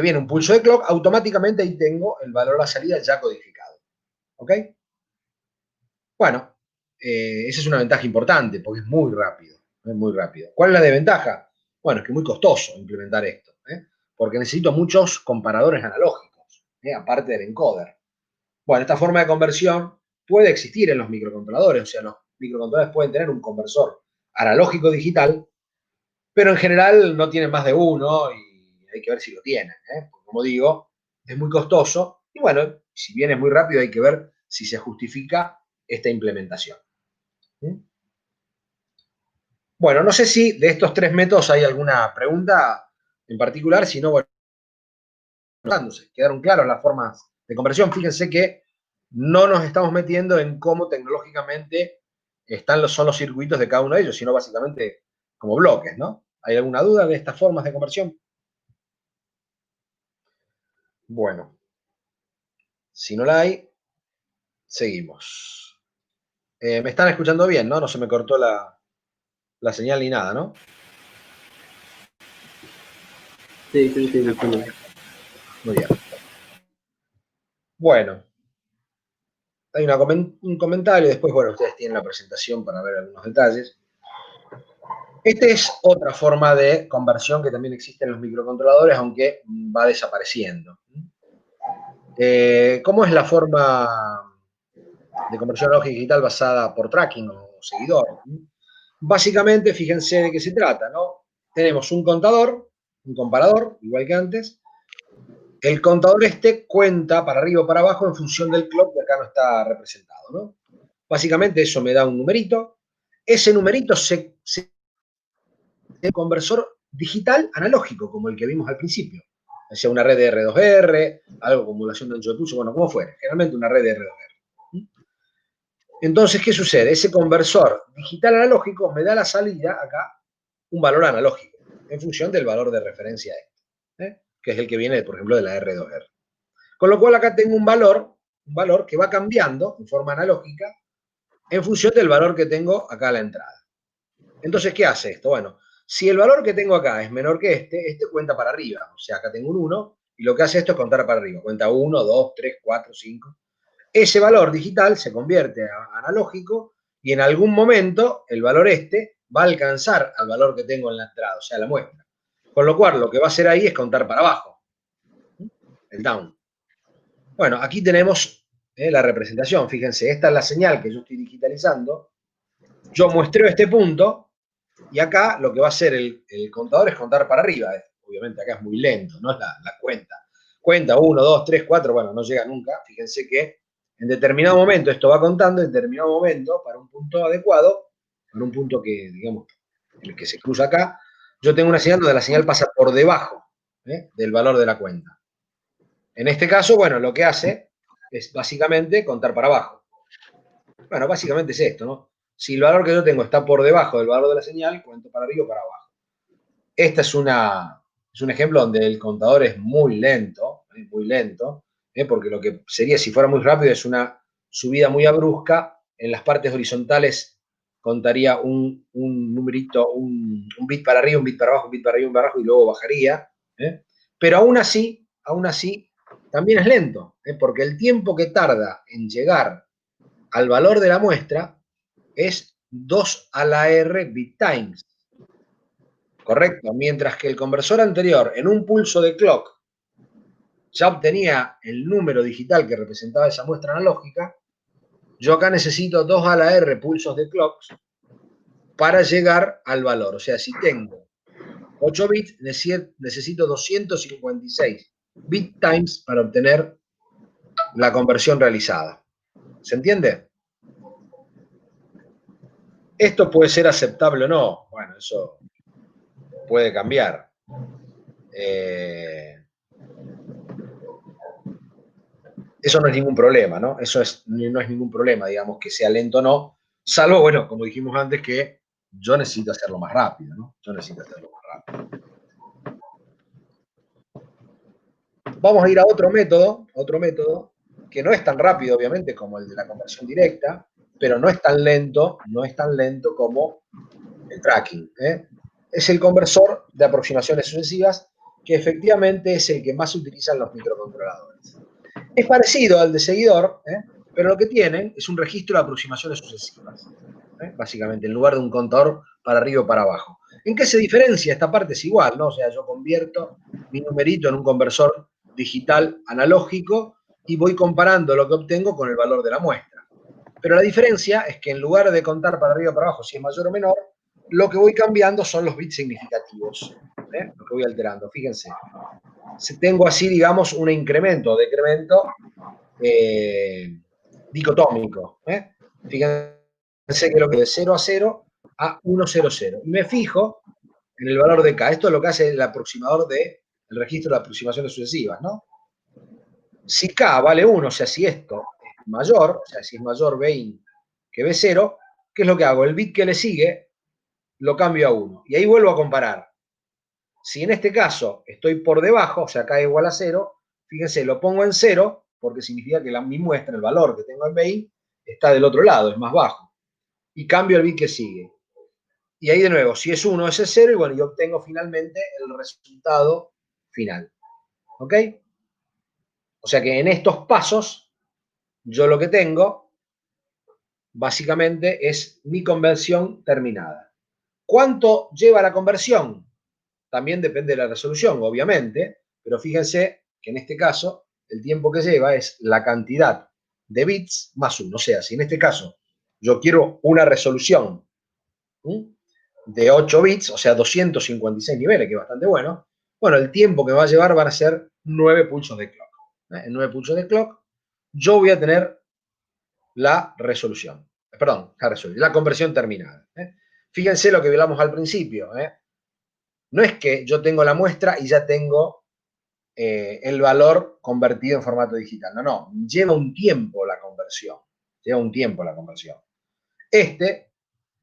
viene un pulso de clock, automáticamente ahí tengo el valor a la salida ya codificado. ¿Ok? Bueno, esa es una ventaja importante porque es muy rápido. Es muy rápido. ¿Cuál es la desventaja? Bueno, es que es muy costoso implementar esto, porque necesito muchos comparadores analógicos, aparte del encoder. Bueno, esta forma de conversión puede existir en los microcontroladores, o sea, los microcontroladores pueden tener un conversor analógico digital, pero en general no tienen más de uno y hay que ver si lo tienen, porque como digo, es muy costoso y bueno, si bien es muy rápido hay que ver si se justifica esta implementación. Bueno, no sé si de estos tres métodos hay alguna pregunta en particular, si no, bueno, quedaron claras las formas de conversión. Fíjense que no nos estamos metiendo en cómo tecnológicamente son los circuitos de cada uno de ellos, sino básicamente como bloques, ¿no? ¿Hay alguna duda de estas formas de conversión? Bueno, si no la hay, seguimos. ¿Me están escuchando bien, no? No se me cortó la señal ni nada, ¿no? Sí, sí, sí, sí. Muy bien. Bueno, hay un comentario, después, bueno, ustedes tienen la presentación para ver algunos detalles. Esta es otra forma de conversión que también existe en los microcontroladores, aunque va desapareciendo. ¿Cómo es la forma de conversión analógica digital basada por tracking o seguidor? Básicamente, fíjense de qué se trata, ¿no? Tenemos un contador, un comparador, igual que antes. El contador cuenta para arriba o para abajo en función del clock que acá no está representado, ¿no? Básicamente eso me da un numerito. Ese numerito el conversor digital analógico, como el que vimos al principio. O sea, una red de R2R, algo como acumulación de ancho de pulso, bueno, como fuera, generalmente una red de R2R. Entonces, ¿qué sucede? Ese conversor digital analógico me da la salida acá un valor analógico, en función del valor de referencia que es el que viene, por ejemplo, de la R2R. Con lo cual acá tengo un valor que va cambiando en forma analógica en función del valor que tengo acá a la entrada. Entonces, ¿qué hace esto? Bueno, si el valor que tengo acá es menor que este cuenta para arriba. O sea, acá tengo un 1 y lo que hace esto es contar para arriba. Cuenta 1, 2, 3, 4, 5. Ese valor digital se convierte a analógico y en algún momento el valor va a alcanzar al valor que tengo en la entrada, o sea, la muestra. Con lo cual, lo que va a hacer ahí es contar para abajo. El down. Bueno, aquí tenemos la representación. Fíjense, esta es la señal que yo estoy digitalizando. Yo muestreo este punto y acá lo que va a hacer el contador es contar para arriba. Obviamente acá es muy lento, no es la cuenta. cuenta 1, 2, 3, 4, bueno, no llega nunca. Fíjense que en determinado momento esto va contando, en determinado momento, para un punto adecuado, para un punto que, digamos, el que se cruza acá, yo tengo una señal donde la señal pasa por debajo del valor de la cuenta. En este caso, bueno, lo que hace es básicamente contar para abajo. Bueno, básicamente es esto, ¿no? Si el valor que yo tengo está por debajo del valor de la señal, cuento para arriba o para abajo. Este es un ejemplo donde el contador es muy lento, porque lo que sería, si fuera muy rápido, es una subida muy abrupta. En las partes horizontales contaría un numerito, un bit para arriba, un bit para abajo, un bit para arriba, un bit para abajo, y luego bajaría. Pero aún así, también es lento, porque el tiempo que tarda en llegar al valor de la muestra es 2 a la R bit times. Correcto, mientras que el conversor anterior, en un pulso de clock, ya obtenía el número digital que representaba esa muestra analógica, yo acá necesito 2 a la R pulsos de clocks para llegar al valor. O sea, si tengo 8 bits, necesito 256 bit times para obtener la conversión realizada. ¿Se entiende? ¿Esto puede ser aceptable o no? Bueno, eso puede cambiar. Eso no es ningún problema, ¿no? Eso no es ningún problema, digamos, que sea lento o no, salvo, bueno, como dijimos antes, que yo necesito hacerlo más rápido, ¿no? Yo necesito hacerlo más rápido. Vamos a ir a otro método que no es tan rápido, obviamente, como el de la conversión directa, pero no es tan lento como el tracking, ¿eh? Es el conversor de aproximaciones sucesivas, que efectivamente es el que más se utiliza en los microcontroladores. Es parecido al de seguidor, pero lo que tienen es un registro de aproximaciones sucesivas, básicamente, en lugar de un contador para arriba o para abajo. ¿En qué se diferencia? Esta parte es igual, ¿no? O sea, yo convierto mi numerito en un conversor digital analógico y voy comparando lo que obtengo con el valor de la muestra. Pero la diferencia es que en lugar de contar para arriba o para abajo si es mayor o menor, lo que voy cambiando son los bits significativos, lo que voy alterando. Fíjense, tengo así, digamos, un incremento o decremento dicotómico. Fíjense que lo que es de 0 a 0 a 1, 0, 0. Y me fijo en el valor de K. Esto es lo que hace el aproximador del registro de aproximaciones sucesivas, ¿no? Si K vale 1, o sea, si esto es mayor, o sea, si es mayor Bin que B0, ¿qué es lo que hago? El bit que le sigue lo cambio a 1. Y ahí vuelvo a comparar. Si en este caso estoy por debajo, o sea, K igual a 0, fíjense, lo pongo en 0, porque significa que mi muestra, el valor que tengo en BI, está del otro lado, es más bajo. Y cambio el bit que sigue. Y ahí de nuevo, si es 1, ese es 0, y bueno, yo obtengo finalmente el resultado final. ¿Ok? O sea que en estos pasos, yo lo que tengo, básicamente, es mi conversión terminada. ¿Cuánto lleva la conversión? También depende de la resolución, obviamente, pero fíjense que en este caso el tiempo que lleva es la cantidad de bits más 1. O sea, si en este caso yo quiero una resolución de 8 bits, o sea, 256 niveles, que es bastante bueno, el tiempo que va a llevar van a ser 9 pulsos de clock. En 9 pulsos de clock yo voy a tener la resolución. Perdón, la conversión terminada. Fíjense lo que hablamos al principio. No es que yo tengo la muestra y ya tengo el valor convertido en formato digital. No. Lleva un tiempo la conversión. Este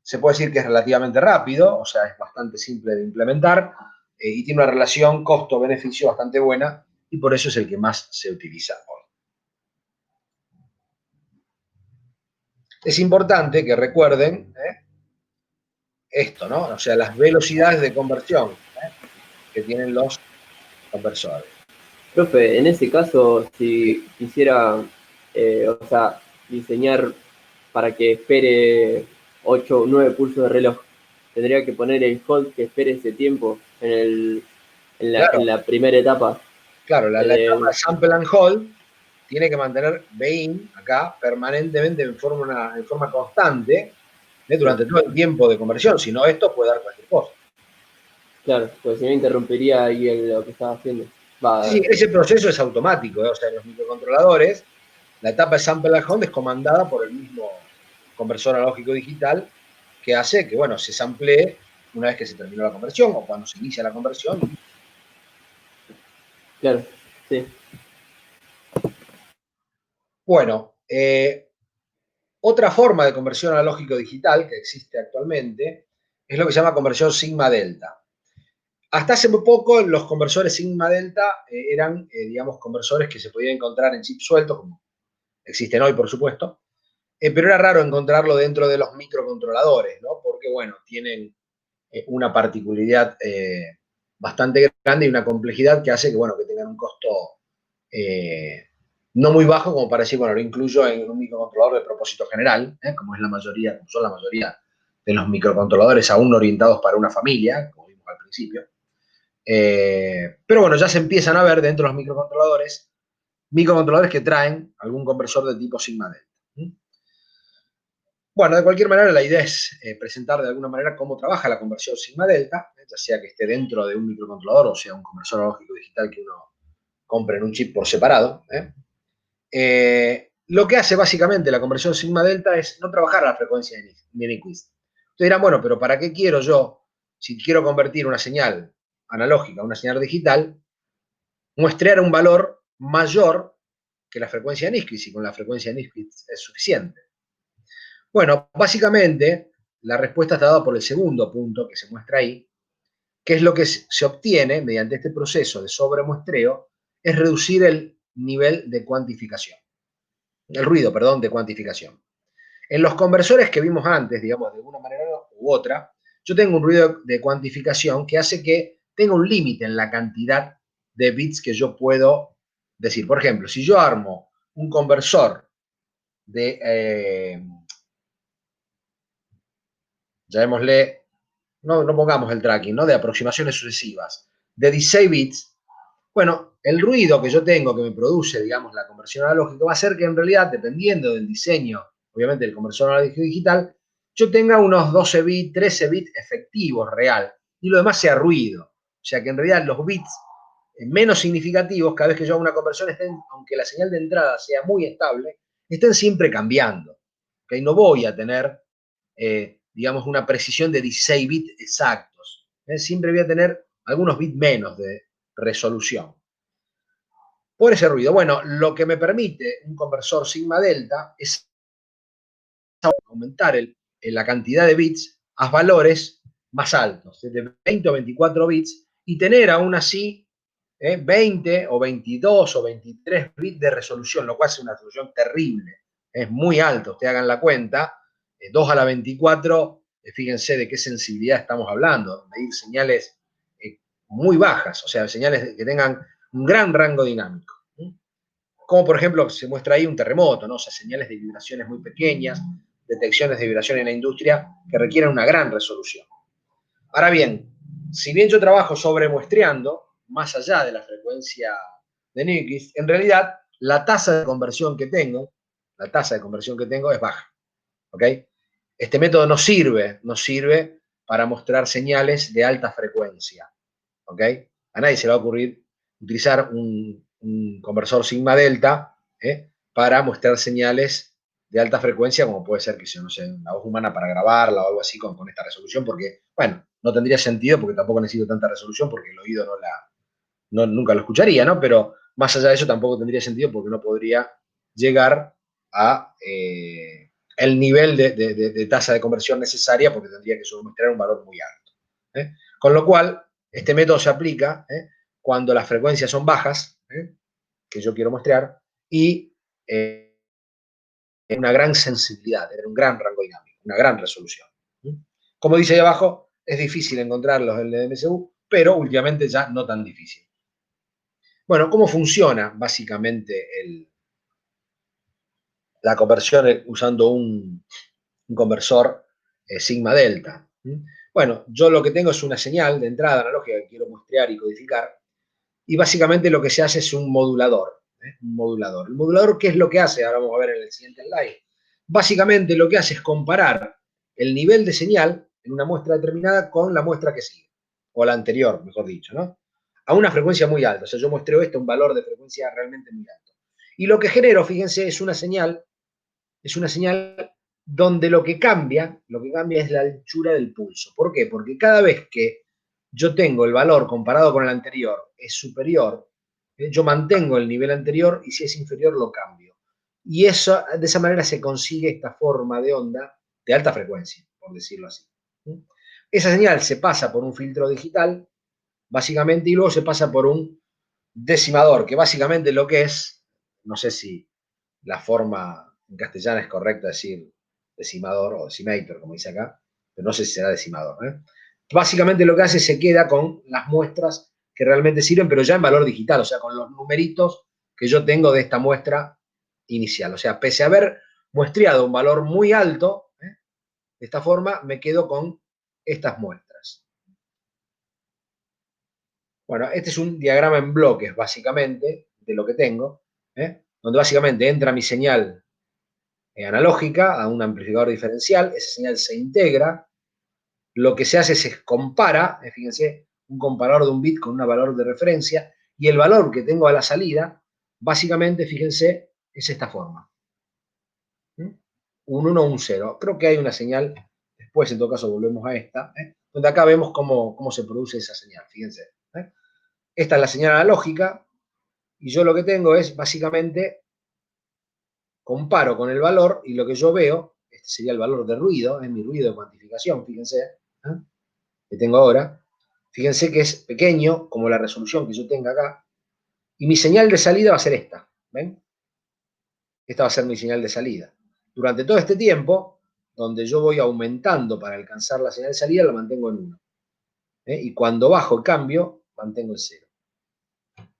se puede decir que es relativamente rápido, o sea, es bastante simple de implementar y tiene una relación costo-beneficio bastante buena y por eso es el que más se utiliza hoy. Es importante que recuerden esto, ¿no? O sea, las velocidades de conversión que tienen los conversores. Profe, en ese caso, si quisiera, diseñar para que espere 8 o 9 pulsos de reloj, tendría que poner el hold que espere ese tiempo en la primera etapa. Claro, la etapa de sample and hold tiene que mantener Bin acá permanentemente en forma constante durante todo el tiempo de conversión, si no esto puede dar cualquier cosa. Claro, pues si no interrumpiría ahí lo que estaba haciendo. Sí, ese proceso es automático, o sea, en los microcontroladores, la etapa de sample and hold es comandada por el mismo conversor analógico digital que hace que, bueno, se samplee una vez que se terminó la conversión o cuando se inicia la conversión. Claro, sí. Bueno, otra forma de conversión analógico digital que existe actualmente es lo que se llama conversión sigma-delta. Hasta hace muy poco los conversores sigma-delta eran, digamos, conversores que se podían encontrar en chips sueltos, como existen hoy, por supuesto, pero era raro encontrarlo dentro de los microcontroladores, ¿no? Porque, bueno, tienen una particularidad bastante grande y una complejidad que hace que, bueno, que tengan un costo no muy bajo como para decir, bueno, lo incluyo en un microcontrolador de propósito general, como es la mayoría, como son la mayoría de los microcontroladores aún orientados para una familia, como vimos al principio. Pero bueno, ya se empiezan a ver dentro de los microcontroladores que traen algún conversor de tipo sigma-delta. Bueno, de cualquier manera, la idea es presentar de alguna manera cómo trabaja la conversión sigma-delta, ya sea que esté dentro de un microcontrolador o sea un conversor analógico digital que uno compre en un chip por separado. Lo que hace básicamente la conversión sigma-delta es no trabajar a la frecuencia de Nyquist. Ustedes dirán, bueno, pero ¿para qué quiero yo, si quiero convertir una señal analógica a una señal digital, muestrear un valor mayor que la frecuencia de Nyquist, y con la frecuencia de Nyquist es suficiente? Bueno, básicamente la respuesta está dada por el segundo punto que se muestra ahí, que es lo que se obtiene mediante este proceso de sobremuestreo, es reducir el nivel de cuantificación, el ruido, perdón, de cuantificación. En los conversores que vimos antes, digamos, de una manera u otra, yo tengo un ruido de cuantificación que hace que tenga un límite en la cantidad de bits que yo puedo decir. Por ejemplo, si yo armo un conversor de, llamémosle, no pongamos el tracking, ¿no? De aproximaciones sucesivas, de 16 bits, bueno, el ruido que yo tengo que me produce, digamos, la conversión analógica va a ser que en realidad, dependiendo del diseño, obviamente del conversor analógico digital, yo tenga unos 12 bits, 13 bits efectivos real, y lo demás sea ruido. O sea que en realidad los bits menos significativos, cada vez que yo hago una conversión, aunque la señal de entrada sea muy estable, estén siempre cambiando. ¿Okay? No voy a tener, digamos, una precisión de 16 bits exactos. Siempre voy a tener algunos bits menos de resolución. Por ese ruido. Bueno, lo que me permite un conversor sigma-delta es aumentar la cantidad de bits a valores más altos, de 20 o 24 bits, y tener aún así 20 o 22 o 23 bits de resolución, lo cual es una resolución terrible. Es muy alto, ustedes hagan la cuenta. 2 a la 24, fíjense de qué sensibilidad estamos hablando, medir señales muy bajas, o sea, señales que tengan un gran rango dinámico. Como por ejemplo se muestra ahí un terremoto, ¿no? O sea, señales de vibraciones muy pequeñas, detecciones de vibración en la industria que requieren una gran resolución. Ahora bien, si bien yo trabajo sobremuestreando, más allá de la frecuencia de Nyquist, en realidad la tasa de conversión que tengo es baja. ¿Ok? Este método no sirve para mostrar señales de alta frecuencia. ¿Ok? A nadie se le va a ocurrir utilizar un conversor sigma-delta para mostrar señales de alta frecuencia, como puede ser que sea, no sé, una voz humana para grabarla o algo así con esta resolución, porque, bueno, no tendría sentido porque tampoco necesito tanta resolución porque el oído nunca lo escucharía, ¿no? Pero más allá de eso tampoco tendría sentido porque no podría llegar a el nivel de tasa de conversión necesaria porque tendría que mostrar un valor muy alto. Con lo cual, este método se aplica cuando las frecuencias son bajas, que yo quiero mostrar, y una gran sensibilidad, un gran rango dinámico, una gran resolución. Como dice ahí abajo, es difícil encontrarlos en el MSU, pero últimamente ya no tan difícil. Bueno, ¿cómo funciona básicamente la conversión usando un conversor sigma-delta? Bueno, yo lo que tengo es una señal de entrada analógica que quiero muestrear y codificar, y básicamente lo que se hace es un modulador. Un modulador. ¿El modulador qué es lo que hace? Ahora vamos a ver en el siguiente slide. Básicamente lo que hace es comparar el nivel de señal en una muestra determinada con la muestra que sigue, o la anterior, mejor dicho, ¿no? a una frecuencia muy alta. O sea, yo muestreo esto, un valor de frecuencia realmente muy alto. Y lo que genero, fíjense, es una señal donde lo que cambia es la anchura del pulso. ¿Por qué? Porque cada vez que yo tengo el valor comparado con el anterior es superior, yo mantengo el nivel anterior y si es inferior lo cambio. Y eso, de esa manera se consigue esta forma de onda de alta frecuencia, por decirlo así. Esa señal se pasa por un filtro digital, básicamente, y luego se pasa por un decimador, que básicamente lo que es, no sé si la forma en castellano es correcta decir decimador o decimator, como dice acá, pero no sé si será decimador. Básicamente lo que hace se queda con las muestras que realmente sirven, pero ya en valor digital, o sea, con los numeritos que yo tengo de esta muestra inicial. O sea, pese a haber muestreado un valor muy alto, de esta forma me quedo con estas muestras. Bueno, este es un diagrama en bloques, básicamente, de lo que tengo, donde básicamente entra mi señal analógica a un amplificador diferencial, esa señal se integra, lo que se hace es compara, fíjense, un comparador de un bit con un valor de referencia, y el valor que tengo a la salida, básicamente, fíjense, es esta forma. Un 1 o un 0. Creo que hay una señal, después en todo caso volvemos a esta, donde acá vemos cómo se produce esa señal, fíjense. Esta es la señal analógica, y yo lo que tengo es, básicamente, comparo con el valor, y lo que yo veo, este sería el valor de ruido, es mi ruido de cuantificación, fíjense, que tengo ahora. Fíjense que es pequeño, como la resolución que yo tenga acá, y mi señal de salida va a ser esta, ¿ven? Esta va a ser mi señal de salida. Durante todo este tiempo, donde yo voy aumentando para alcanzar la señal de salida, la mantengo en 1. Y cuando bajo el cambio, mantengo el 0.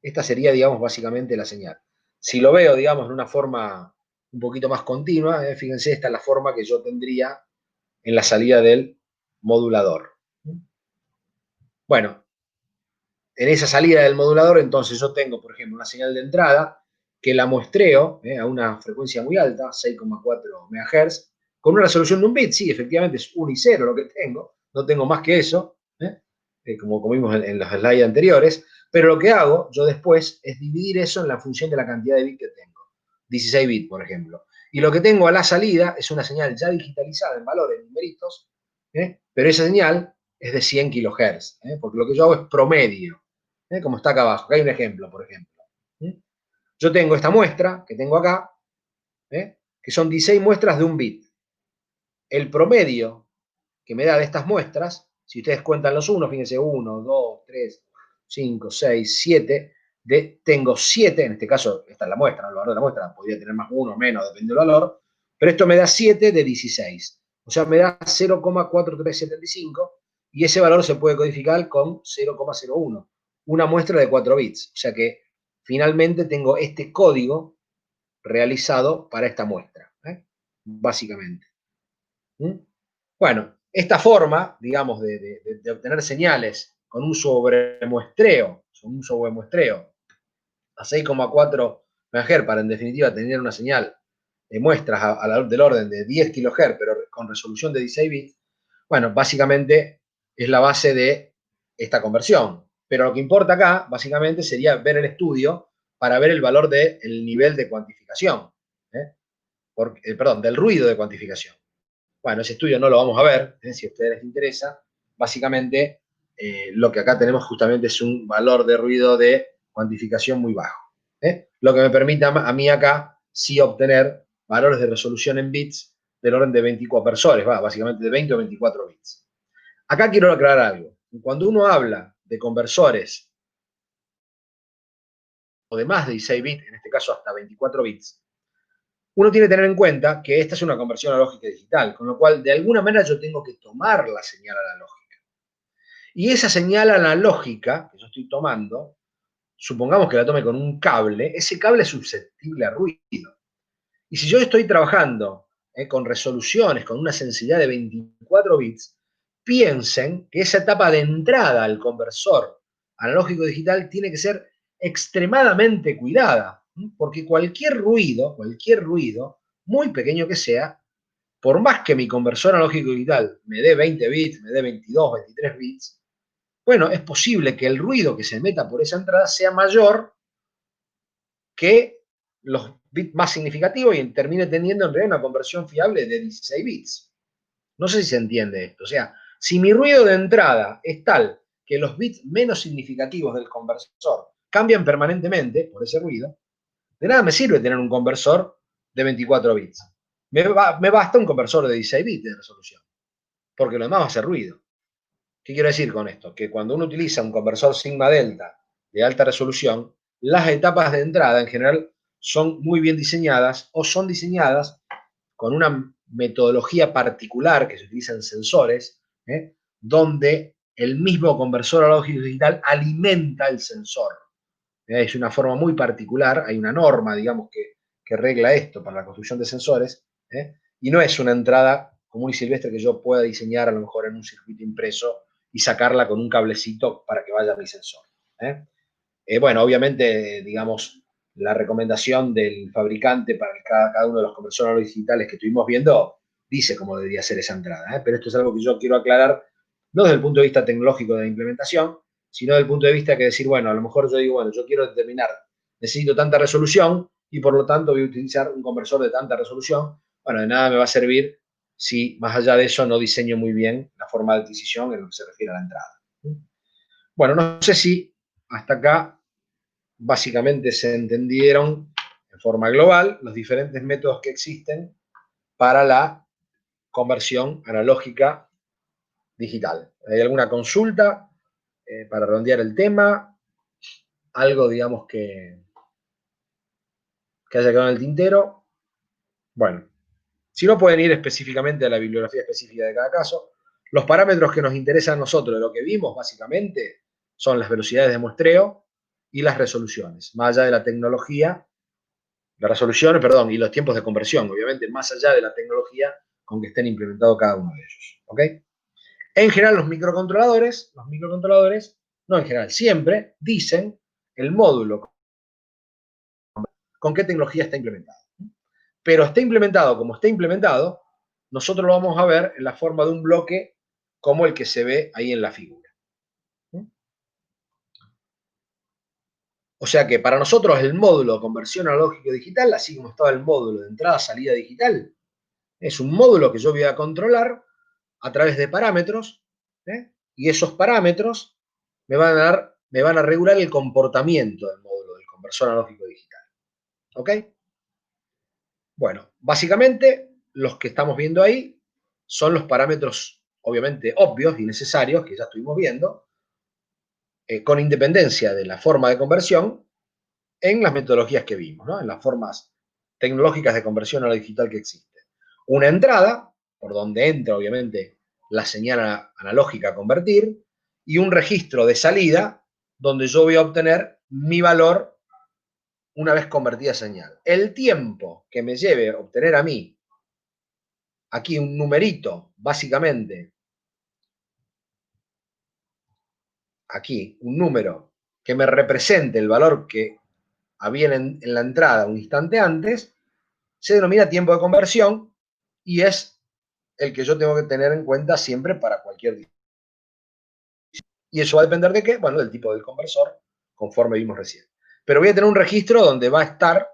Esta sería, digamos, básicamente la señal. Si lo veo, digamos, en una forma un poquito más continua, fíjense, esta es la forma que yo tendría en la salida del modulador. Bueno, en esa salida del modulador, entonces yo tengo, por ejemplo, una señal de entrada que la muestreo a una frecuencia muy alta, 6,4 MHz, con una resolución de un bit. Sí, efectivamente es 1 y 0 lo que tengo, no tengo más que eso, como vimos en los slides anteriores, pero lo que hago yo después es dividir eso en la función de la cantidad de bits que tengo, 16 bits, por ejemplo. Y lo que tengo a la salida es una señal ya digitalizada en valores, en numeritos, pero esa señal es de 100 kHz, porque lo que yo hago es promedio, como está acá abajo. Acá hay un ejemplo, por ejemplo. Yo tengo esta muestra que tengo acá, que son 16 muestras de un bit. El promedio que me da de estas muestras, si ustedes cuentan los unos, fíjense, 1, 2, 3, 5, 6, 7, tengo 7, en este caso, esta es la muestra, el valor de la muestra, podría tener más uno o menos, depende del valor, pero esto me da 7 de 16. O sea, me da 0,4375 y ese valor se puede codificar con 0,01, una muestra de 4 bits. O sea que finalmente tengo este código realizado para esta muestra, básicamente. Bueno, esta forma, digamos, de obtener señales con un sobremuestreo a 6,4 MHz para, en definitiva, tener una señal de muestras del orden de 10 kHz, pero con resolución de 16 bits, bueno, básicamente es la base de esta conversión. Pero lo que importa acá, básicamente, sería ver el estudio para ver el valor del nivel de cuantificación, perdón, del ruido de cuantificación. Bueno, ese estudio no lo vamos a ver, si a ustedes les interesa. Básicamente, lo que acá tenemos justamente es un valor de ruido de cuantificación muy bajo. Lo que me permite a mí acá sí obtener valores de resolución en bits del orden de 24 soles, básicamente de 20 o 24 bits. Acá quiero aclarar algo. Cuando uno habla de conversores o de más de 16 bits, en este caso hasta 24 bits, uno tiene que tener en cuenta que esta es una conversión analógica y digital, con lo cual de alguna manera yo tengo que tomar la señal analógica. Y esa señal analógica que yo estoy tomando, supongamos que la tome con un cable, ese cable es susceptible a ruido. Y si yo estoy trabajando con resoluciones, con una sensibilidad de 24 bits, piensen que esa etapa de entrada al conversor analógico digital tiene que ser extremadamente cuidada, porque cualquier ruido, muy pequeño que sea, por más que mi conversor analógico digital me dé 20 bits, me dé 22, 23 bits, Bueno, es posible que el ruido que se emeta por esa entrada sea mayor que los bits más significativos y termine teniendo en realidad una conversión fiable de 16 bits. No sé si se entiende esto. O sea, si mi ruido de entrada es tal que los bits menos significativos del conversor cambian permanentemente por ese ruido, de nada me sirve tener un conversor de 24 bits. Me basta un conversor de 16 bits de resolución, porque lo demás va a hacer ruido. ¿Qué quiero decir con esto? Que cuando uno utiliza un conversor sigma delta de alta resolución, las etapas de entrada en general son muy bien diseñadas o son diseñadas con una metodología particular que se utiliza en sensores, donde el mismo conversor analógico digital alimenta el sensor. Es una forma muy particular, hay una norma, digamos, que regla esto para la construcción de sensores, y no es una entrada común y silvestre que yo pueda diseñar a lo mejor en un circuito impreso y sacarla con un cablecito para que vaya a mi sensor. Bueno, obviamente, digamos, la recomendación del fabricante para cada uno de los conversores digitales que estuvimos viendo dice cómo debería ser esa entrada, pero esto es algo que yo quiero aclarar, no desde el punto de vista tecnológico de la implementación, sino desde el punto de vista que decir, bueno, a lo mejor yo digo, bueno, yo quiero determinar, necesito tanta resolución y por lo tanto voy a utilizar un conversor de tanta resolución. Bueno, de nada me va a servir si más allá de eso no diseño muy bien la forma de adquisición en lo que se refiere a la entrada. Bueno, no sé si hasta acá básicamente se entendieron en forma global los diferentes métodos que existen para la conversión analógica digital. ¿Hay alguna consulta para redondear el tema? Algo, digamos, que haya quedado en el tintero. Bueno, si no pueden ir específicamente a la bibliografía específica de cada caso, los parámetros que nos interesan a nosotros de lo que vimos, básicamente, son las velocidades de muestreo y las resoluciones, más allá de la tecnología, las resoluciones, perdón, y los tiempos de conversión, obviamente, más allá de la tecnología con que estén implementados cada uno de ellos. ¿Ok? En general, los microcontroladores, no en general, siempre dicen el módulo con qué tecnología está implementado. Pero esté implementado como esté implementado, nosotros lo vamos a ver en la forma de un bloque como el que se ve ahí en la figura. O sea que para nosotros el módulo de conversión analógico digital, así como estaba el módulo de entrada-salida digital, es un módulo que yo voy a controlar a través de parámetros, y esos parámetros me van a regular el comportamiento del módulo del conversor analógico digital. ¿Ok? Bueno, básicamente los que estamos viendo ahí son los parámetros, obviamente, obvios y necesarios que ya estuvimos viendo, con independencia de la forma de conversión, en las metodologías que vimos, ¿no? En las formas tecnológicas de conversión a lo digital que existen. Una entrada, por donde entra, obviamente, la señal analógica a convertir, y un registro de salida, donde yo voy a obtener mi valor una vez convertida señal. El tiempo que me lleve a obtener a mí, aquí un numerito, básicamente, aquí un número que me represente el valor que había en la entrada un instante antes, se denomina tiempo de conversión y es el que yo tengo que tener en cuenta siempre para cualquier dispositivo. Y eso va a depender de qué? Bueno, del tipo del conversor, conforme vimos recién. Pero voy a tener un registro donde va a estar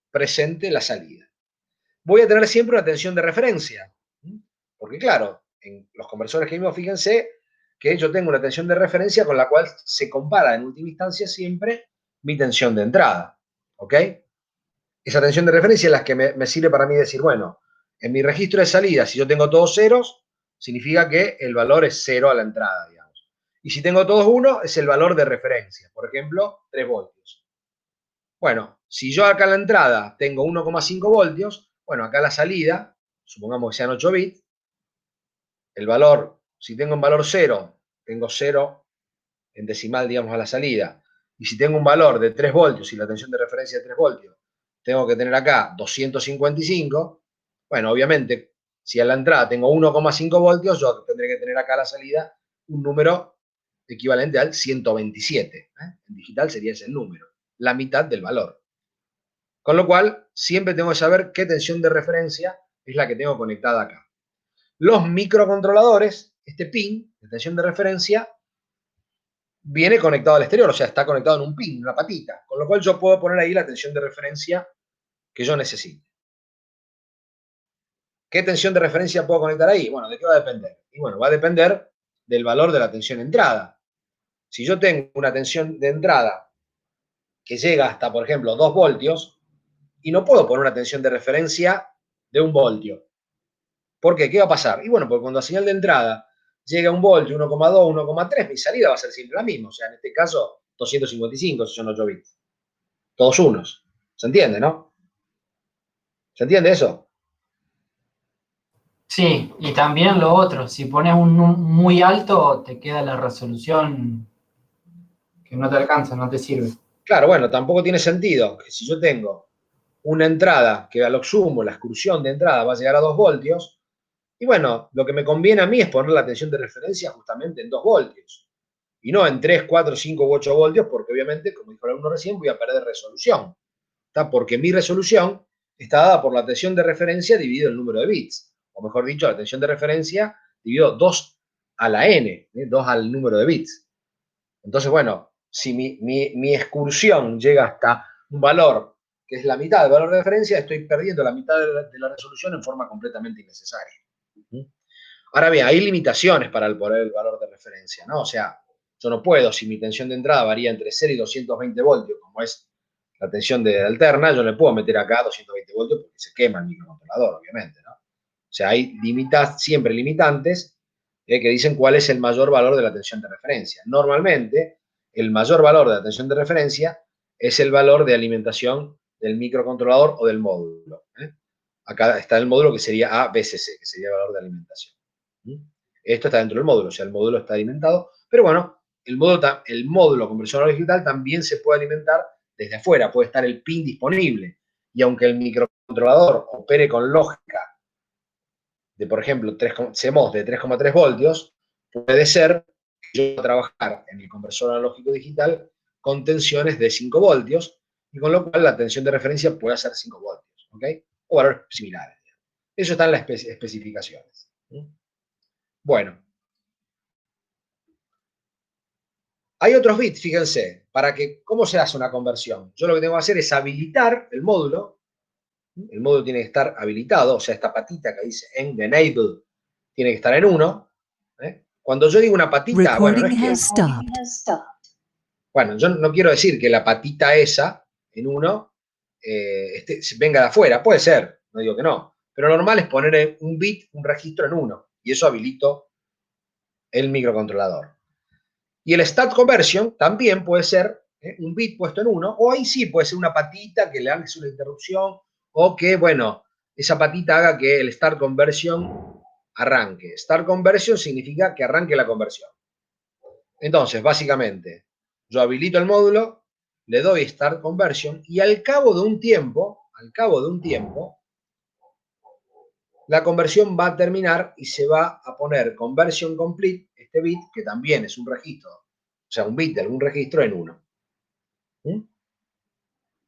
presente la salida. Voy a tener siempre una tensión de referencia, porque claro, en los conversores que vimos, fíjense que yo tengo una tensión de referencia con la cual se compara en última instancia siempre mi tensión de entrada. ¿Ok? Esa tensión de referencia es la que me sirve para mí decir, bueno, en mi registro de salida, si yo tengo todos ceros, significa que el valor es cero a la entrada, digamos. Y si tengo todos uno, es el valor de referencia. Por ejemplo, 3 voltios. Bueno, si yo acá en la entrada tengo 1,5 voltios, bueno, acá la salida, supongamos que sean 8 bits, el valor, si tengo un valor 0, tengo 0 en decimal, digamos, a la salida. Y si tengo un valor de 3 voltios y la tensión de referencia de 3 voltios, tengo que tener acá 255. Bueno, obviamente, si a la entrada tengo 1,5 voltios, yo tendré que tener acá a la salida un número equivalente al 127. En digital sería ese el número, la mitad del valor. Con lo cual, siempre tengo que saber qué tensión de referencia es la que tengo conectada acá. Los microcontroladores, este pin de tensión de referencia, viene conectado al exterior, o sea, está conectado en un pin, una patita, con lo cual yo puedo poner ahí la tensión de referencia que yo necesite. ¿Qué tensión de referencia puedo conectar ahí? Bueno, ¿de qué va a depender? Y bueno, va a depender del valor de la tensión de entrada. Si yo tengo una tensión de entrada que llega hasta, por ejemplo, 2 voltios, y no puedo poner una tensión de referencia de 1 voltio. ¿Por qué? ¿Qué va a pasar? Y bueno, porque cuando la señal de entrada llega a 1 voltio, 1,2, 1,3, mi salida va a ser siempre la misma. O sea, en este caso, 255 si son 8 bits. Todos unos. ¿Se entiende, no? ¿Se entiende eso? Sí, y también lo otro, si pones un muy alto, te queda la resolución que no te alcanza, no te sirve. Claro, bueno, tampoco tiene sentido que si yo tengo una entrada que a lo sumo, la excursión de entrada va a llegar a 2 voltios, y bueno, lo que me conviene a mí es poner la tensión de referencia justamente en 2 voltios, y no en 3, 4, 5 u 8 voltios, porque obviamente, como dijo el alumno recién, voy a perder resolución. ¿Está? Porque mi resolución está dada por la tensión de referencia dividido el número de bits, o mejor dicho, la tensión de referencia dividido 2 a la n, 2 al número de bits. Entonces, bueno, si mi excursión llega hasta un valor que es la mitad del valor de referencia, estoy perdiendo la mitad de la resolución en forma completamente innecesaria. Ahora bien, hay limitaciones para el valor de referencia, ¿no? O sea, yo no puedo, si mi tensión de entrada varía entre 0 y 220 voltios, como es la tensión de alterna, yo le puedo meter acá 220 voltios porque se quema el microcontrolador, obviamente, ¿no? O sea, hay siempre limitantes que dicen cuál es el mayor valor de la tensión de referencia. Normalmente, el mayor valor de la tensión de referencia es el valor de alimentación del microcontrolador o del módulo. Acá está el módulo que sería ABCC, que sería el valor de alimentación. Esto está dentro del módulo, o sea, el módulo está alimentado, pero bueno, el módulo conversor digital también se puede alimentar desde afuera, puede estar el pin disponible, y aunque el microcontrolador opere con lógica de, por ejemplo, CMOS de 3,3 voltios, puede ser que yo voy a trabajar en el conversor analógico digital con tensiones de 5 voltios, y con lo cual la tensión de referencia puede ser 5 voltios, ¿ok? O valores similares. Eso está en las especificaciones. Bueno. Hay otros bits, fíjense, ¿cómo se hace una conversión? Yo lo que tengo que hacer es habilitar el módulo tiene que estar habilitado, o sea, esta patita que dice enable tiene que estar en 1. Cuando yo digo una patita, bueno, yo no quiero decir que la patita esa en 1 venga de afuera, puede ser, no digo que no, pero lo normal es poner un bit, un registro en 1, y eso habilito el microcontrolador. Y el stat conversion también puede ser un bit puesto en 1, o ahí sí puede ser una patita que le haga una interrupción, o que, bueno, esa patita haga que el start conversion arranque. Start conversion significa que arranque la conversión. Entonces, básicamente, yo habilito el módulo, le doy start conversion, y al cabo de un tiempo, la conversión va a terminar y se va a poner conversion complete, este bit, que también es un registro, o sea, un bit de algún registro en 1.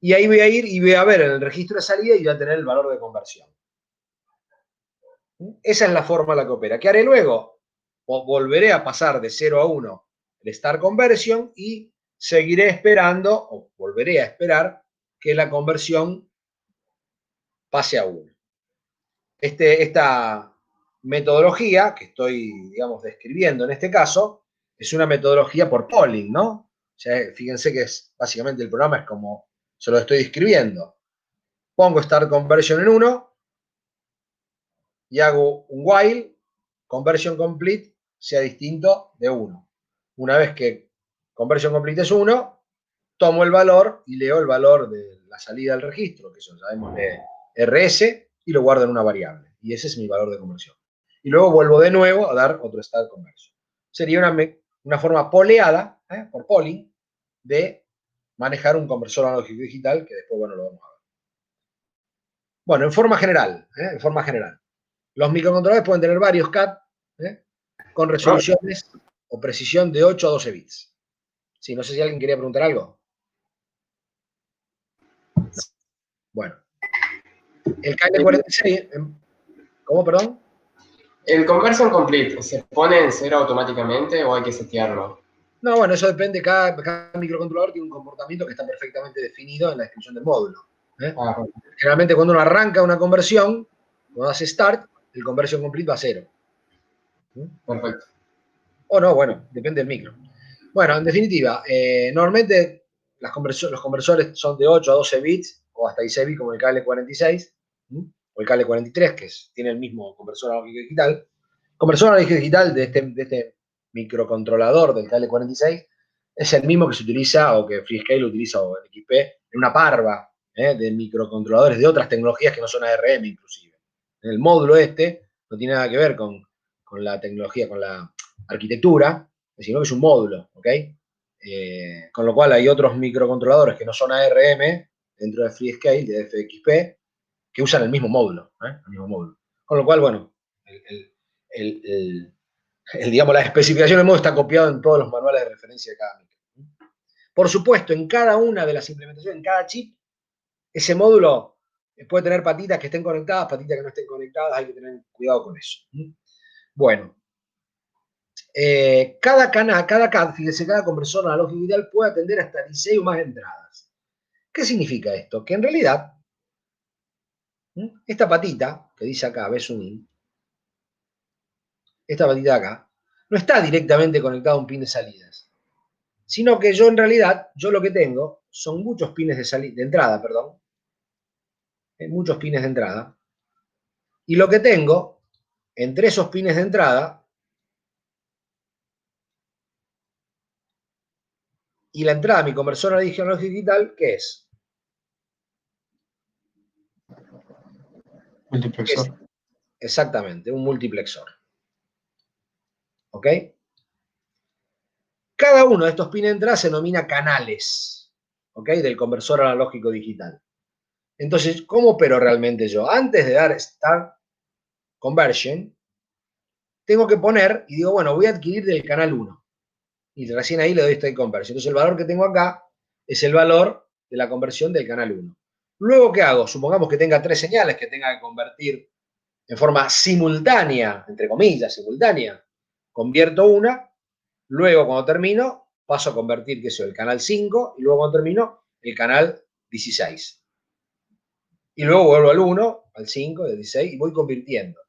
Y ahí voy a ir y voy a ver en el registro de salida y voy a tener el valor de conversión. Esa es la forma en la que opera. ¿Qué haré luego? Volveré a pasar de 0 a 1 el start conversion y seguiré esperando, o volveré a esperar, que la conversión pase a 1. Esta metodología que estoy, digamos, describiendo en este caso, es una metodología por polling, ¿no? O sea, fíjense que básicamente el programa es como se lo estoy describiendo. Pongo start conversion en 1 y hago un while, conversion complete sea distinto de 1. Una vez que conversion complete es 1, tomo el valor y leo el valor de la salida del registro, que eso sabemos de RS, y lo guardo en una variable. Y ese es mi valor de conversión. Y luego vuelvo de nuevo a dar otro start conversion. Sería una forma poleada, por polling, de manejar un conversor analógico digital, que después, bueno, lo vamos a ver. Bueno, en forma general, los microcontroladores pueden tener varios CAT con resoluciones o precisión de 8 a 12 bits. Sí, no sé si alguien quería preguntar algo. No. Bueno. El KN46, ¿cómo, perdón? ¿El conversion complete se pone en 0 automáticamente o hay que setearlo? No, bueno, eso depende, cada microcontrolador tiene un comportamiento que está perfectamente definido en la descripción del módulo. Ah, Generalmente cuando uno arranca una conversión, cuando hace start, el conversion complete va a 0. perfecto. O no, bueno, depende del micro. Bueno, en definitiva, normalmente los conversores son de 8 a 12 bits, o hasta 16 bits como el KL46, o el KL43, que tiene el mismo conversor analógico digital. Conversor analógico digital de este microcontrolador del KL46 es el mismo que se utiliza, o que FreeScale utiliza, o el XP, en una parva de microcontroladores de otras tecnologías que no son ARM inclusive. En el módulo no tiene nada que ver con la tecnología, con la arquitectura, sino que es un módulo, ¿ok? Con lo cual hay otros microcontroladores que no son ARM dentro de FreeScale, de FXP, que usan el mismo módulo, el mismo módulo. Con lo cual, bueno, digamos, la especificación del módulo está copiado en todos los manuales de referencia de cada micro. Por supuesto, en cada una de las implementaciones, en cada chip, ese módulo puede tener patitas que estén conectadas, patitas que no estén conectadas, hay que tener cuidado con eso. Bueno, cada CAD, fíjense, cada conversor analógico digital puede atender hasta 16 o más entradas. ¿Qué significa esto? Que en realidad, esta patita, que dice acá, BSUNIN, esta patita de acá, no está directamente conectada a un pin de salidas, sino que yo en realidad, yo lo que tengo son muchos pines de entrada, perdón, muchos pines de entrada, y lo que tengo entre esos pines de entrada y la entrada de mi conversor analógico digital, ¿qué es? Multiplexor. Es exactamente un multiplexor. ¿Ok? Cada uno de estos pines de entrada se denomina canales, ¿ok? Del conversor analógico digital. Entonces, ¿cómo opero realmente yo? Antes de dar Start Conversion, tengo que poner, y digo, bueno, voy a adquirir del canal 1. Y recién ahí le doy Start Conversion. Entonces, el valor que tengo acá es el valor de la conversión del canal 1. Luego, ¿qué hago? Supongamos que tenga 3 señales que tenga que convertir en forma simultánea, entre comillas, simultánea. Convierto una, luego cuando termino, paso a convertir, qué sé yo, el canal 5, y luego cuando termino, el canal 16. Y luego vuelvo al 1, al 5, al 16, y voy convirtiendo.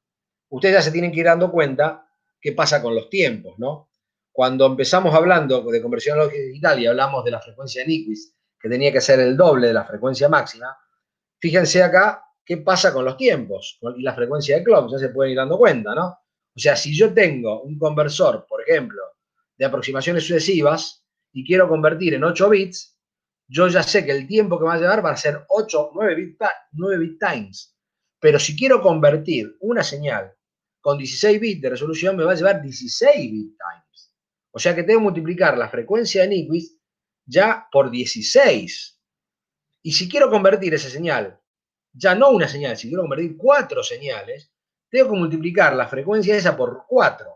Ustedes ya se tienen que ir dando cuenta qué pasa con los tiempos, ¿no? Cuando empezamos hablando de conversión analógica digital y hablamos de la frecuencia de Nyquist, que tenía que ser el doble de la frecuencia máxima, fíjense acá qué pasa con los tiempos y la frecuencia de clock, ya se pueden ir dando cuenta, ¿no? O sea, si yo tengo un conversor, por ejemplo, de aproximaciones sucesivas y quiero convertir en 8 bits, yo ya sé que el tiempo que me va a llevar va a ser 9 bit times. Pero si quiero convertir una señal con 16 bits de resolución, me va a llevar 16 bit times. O sea que tengo que multiplicar la frecuencia de Nyquist ya por 16. Y si quiero convertir esa señal, ya no una señal, si quiero convertir 4 señales, tengo que multiplicar la frecuencia esa por 4.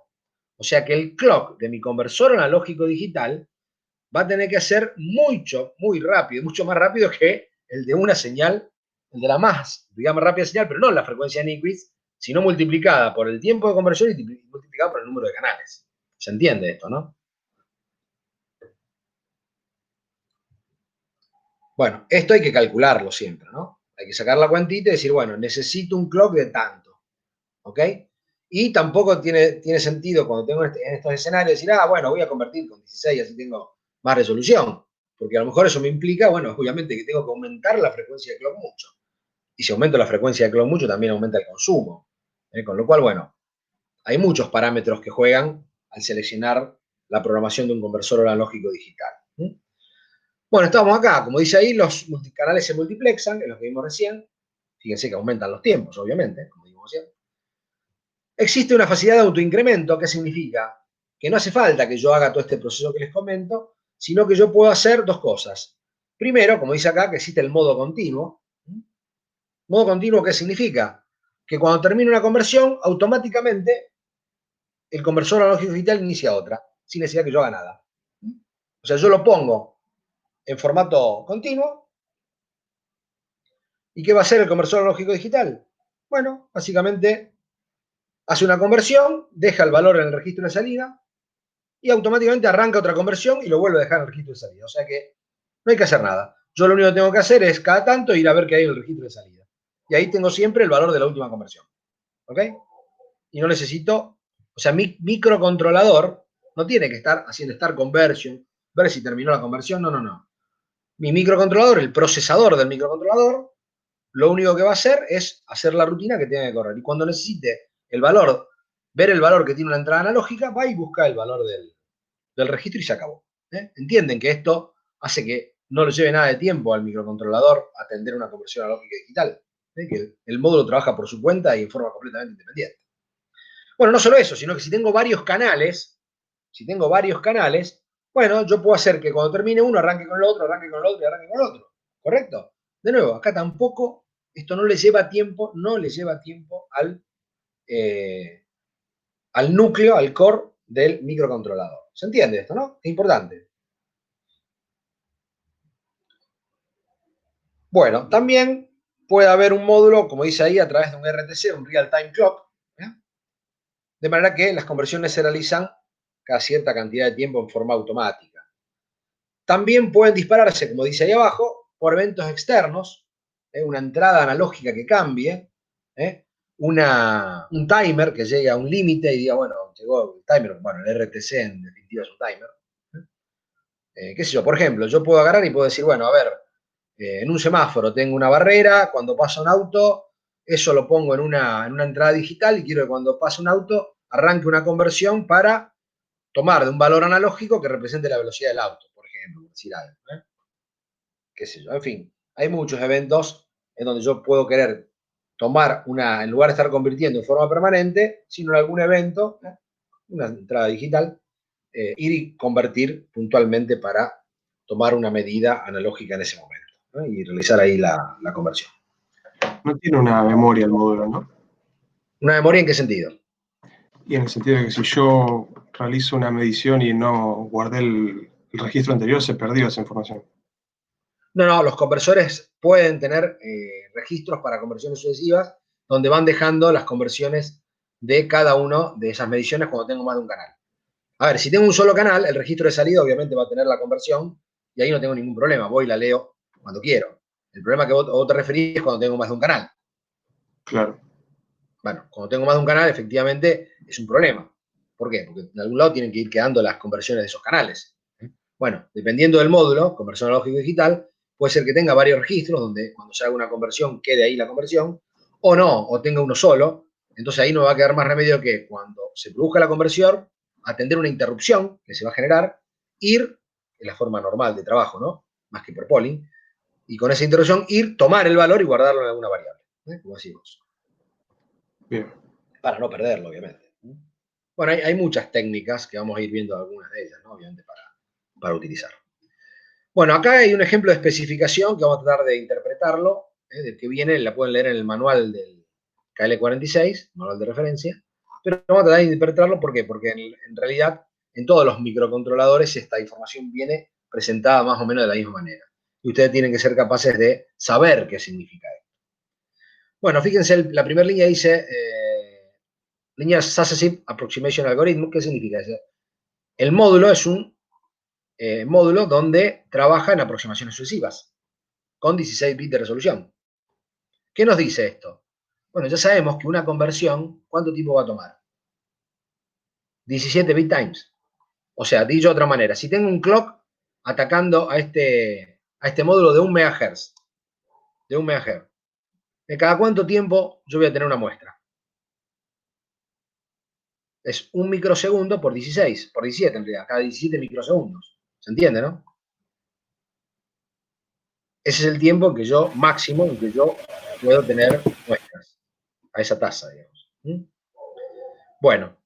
O sea que el clock de mi conversor analógico digital va a tener que ser muy rápido, mucho más rápido que el de una señal, el de la más, digamos, rápida señal, pero no la frecuencia de Nyquist, sino multiplicada por el tiempo de conversión y multiplicada por el número de canales. ¿Se entiende esto, no? Bueno, esto hay que calcularlo siempre, ¿no? Hay que sacar la cuentita y decir, bueno, necesito un clock de tanto, ¿ok? Y tampoco tiene sentido cuando tengo en estos escenarios decir, bueno, voy a convertir con 16, así tengo más resolución. Porque a lo mejor eso me implica, bueno, obviamente que tengo que aumentar la frecuencia de clock mucho. Y si aumento la frecuencia de clock mucho, también aumenta el consumo. Con lo cual, bueno, hay muchos parámetros que juegan al seleccionar la programación de un conversor analógico digital. Bueno, estamos acá. Como dice ahí, los multicanales se multiplexan, en lo que vimos recién. Fíjense que aumentan los tiempos, obviamente, como dijimos recién. Existe una facilidad de autoincremento. ¿Qué significa? Que no hace falta que yo haga todo este proceso que les comento, sino que yo puedo hacer dos cosas. Primero, como dice acá, que existe el modo continuo. ¿Modo continuo qué significa? Que cuando termine una conversión, automáticamente el conversor analógico digital inicia otra, sin necesidad que yo haga nada. O sea, yo lo pongo en formato continuo. ¿Y qué va a hacer el conversor analógico digital? Bueno, básicamente hace una conversión, deja el valor en el registro de salida y automáticamente arranca otra conversión y lo vuelve a dejar en el registro de salida. O sea que no hay que hacer nada. Yo lo único que tengo que hacer es cada tanto ir a ver qué hay en el registro de salida. Y ahí tengo siempre el valor de la última conversión. ¿Ok? Y no necesito, o sea, mi microcontrolador no tiene que estar haciendo start conversion, ver si terminó la conversión, no. Mi microcontrolador, el procesador del microcontrolador, lo único que va a hacer es hacer la rutina que tenga que correr. Y cuando necesite el valor, ver el valor que tiene una entrada analógica, va y busca el valor del registro y se acabó. Entienden que esto hace que no le lleve nada de tiempo al microcontrolador atender una conversión analógica digital. Que el módulo trabaja por su cuenta y en forma completamente independiente. Bueno, no solo eso, sino que si tengo varios canales, bueno, yo puedo hacer que cuando termine uno arranque con el otro, arranque con el otro y arranque con el otro. ¿Correcto? De nuevo, acá tampoco, esto no le lleva tiempo al núcleo, al core del microcontrolador. ¿Se entiende esto, no? Es importante. Bueno, también puede haber un módulo, como dice ahí, a través de un RTC, un Real Time Clock, de manera que las conversiones se realizan cada cierta cantidad de tiempo en forma automática. También pueden dispararse, como dice ahí abajo, por eventos externos, una entrada analógica que cambie, un timer que llegue a un límite y diga, bueno, llegó el timer, bueno, el RTC en definitiva es un timer. Qué sé yo, por ejemplo, yo puedo agarrar y puedo decir, bueno, a ver, en un semáforo tengo una barrera, cuando pasa un auto, eso lo pongo en una entrada digital y quiero que cuando pase un auto arranque una conversión para tomar de un valor analógico que represente la velocidad del auto, por ejemplo, por decir algo. Qué sé yo, en fin, hay muchos eventos en donde yo puedo querer tomar en lugar de estar convirtiendo en forma permanente, sino en algún evento, una entrada digital, ir y convertir puntualmente para tomar una medida analógica en ese momento, ¿no? Y realizar ahí la conversión. No tiene una memoria el módulo, ¿no? ¿Una memoria en qué sentido? Y en el sentido de que si yo realizo una medición y no guardé el registro anterior, se perdió esa información. No, los conversores pueden tener registros para conversiones sucesivas donde van dejando las conversiones de cada uno de esas mediciones cuando tengo más de un canal. A ver, si tengo un solo canal, el registro de salida obviamente va a tener la conversión y ahí no tengo ningún problema, voy y la leo cuando quiero. El problema que vos te referís es cuando tengo más de un canal. Claro. Bueno, cuando tengo más de un canal, efectivamente, es un problema. ¿Por qué? Porque en algún lado tienen que ir quedando las conversiones de esos canales. Bueno, dependiendo del módulo, conversión analógico digital, puede ser que tenga varios registros donde cuando se haga una conversión quede ahí la conversión, o no, o tenga uno solo. Entonces ahí no va a quedar más remedio que cuando se produzca la conversión, atender una interrupción que se va a generar, ir, en la forma normal de trabajo, ¿no? Más que por polling, y con esa interrupción ir, tomar el valor y guardarlo en alguna variable, como decimos. Bien. Para no perderlo, obviamente. Bueno, hay muchas técnicas que vamos a ir viendo algunas de ellas, ¿no? Obviamente para utilizar. Bueno, acá hay un ejemplo de especificación que vamos a tratar de interpretarlo, del que viene, la pueden leer en el manual del KL46, manual de referencia, pero vamos a tratar de interpretarlo, ¿por qué? Porque en realidad en todos los microcontroladores esta información viene presentada más o menos de la misma manera. Y ustedes tienen que ser capaces de saber qué significa esto. Bueno, fíjense, la primera línea dice Linear Successive Approximation Algorithm. ¿Qué significa eso? El módulo es un módulo donde trabaja en aproximaciones sucesivas, con 16 bits de resolución. ¿Qué nos dice esto? Bueno, ya sabemos que una conversión, ¿cuánto tiempo va a tomar? 17 bit times. O sea, dicho de otra manera, si tengo un clock atacando a este módulo de 1 MHz, ¿de cada cuánto tiempo yo voy a tener una muestra? Es 1 microsegundo por 16, por 17 en realidad, cada 17 microsegundos. ¿Se entiende, no? Ese es el tiempo en que yo, máximo, en que yo puedo tener muestras, a esa tasa, digamos. Bueno,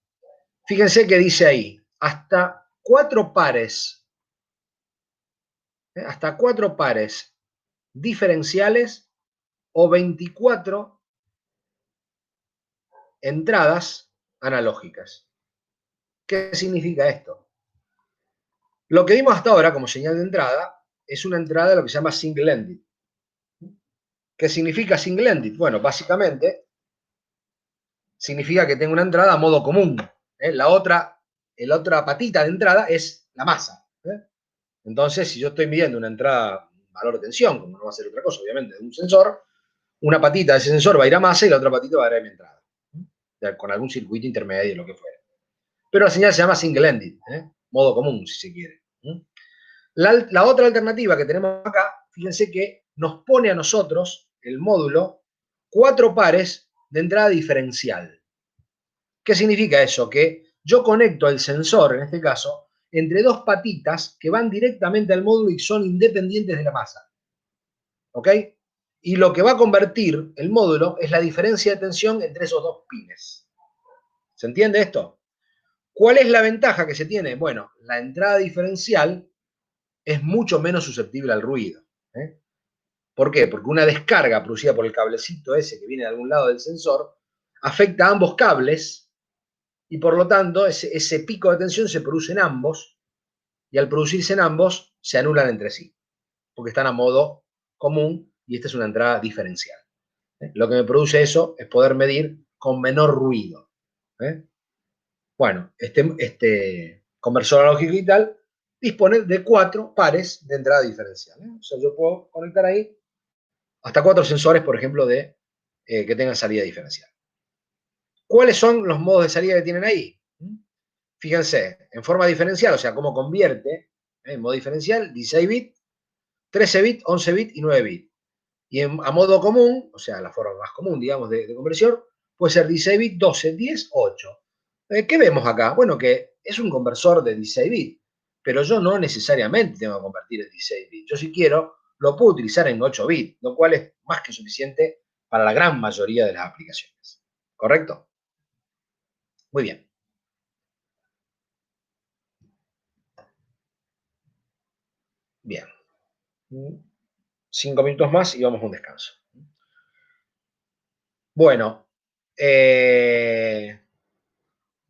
fíjense que dice ahí, hasta 4 pares diferenciales o 24 entradas analógicas. ¿Qué significa esto? Lo que vimos hasta ahora como señal de entrada es una entrada de lo que se llama single-ended. ¿Qué significa single-ended? Bueno, básicamente significa que tengo una entrada a modo común. La otra la otra patita de entrada es la masa. Entonces, si yo estoy midiendo una entrada, valor de tensión, como no va a ser otra cosa, obviamente, de un sensor, una patita de ese sensor va a ir a masa y la otra patita va a ir a mi entrada, con algún circuito intermedio, lo que fuera. Pero la señal se llama single-ended, modo común, si se quiere. La otra alternativa que tenemos acá, fíjense que nos pone a nosotros, el módulo, 4 pares de entrada diferencial. ¿Qué significa eso? Que yo conecto el sensor, en este caso, entre 2 patitas que van directamente al módulo y son independientes de la masa. ¿Ok? Y lo que va a convertir el módulo es la diferencia de tensión entre esos 2 pines. ¿Se entiende esto? ¿Cuál es la ventaja que se tiene? Bueno, la entrada diferencial es mucho menos susceptible al ruido. ¿Por qué? Porque una descarga producida por el cablecito ese que viene de algún lado del sensor afecta a ambos cables y por lo tanto ese pico de tensión se produce en ambos y al producirse en ambos se anulan entre sí porque están a modo común y esta es una entrada diferencial. Lo que me produce eso es poder medir con menor ruido. Bueno, este conversor analógico digital dispone de 4 pares de entrada diferencial. O sea, yo puedo conectar ahí hasta 4 sensores, por ejemplo, que tengan salida diferencial. ¿Cuáles son los modos de salida que tienen ahí? Fíjense, en forma diferencial, o sea, cómo convierte en modo diferencial, 16 bits, 13 bits, 11 bits y 9 bits. Y a modo común, o sea, la forma más común, digamos, de conversión, puede ser 16 bits, 12, 10, 8. ¿Qué vemos acá? Bueno, que es un conversor de 16 bits, pero yo no necesariamente tengo que convertir en 16 bits. Yo si quiero, lo puedo utilizar en 8 bits, lo cual es más que suficiente para la gran mayoría de las aplicaciones. ¿Correcto? Muy bien. Bien. 5 minutos más y vamos a un descanso. Bueno,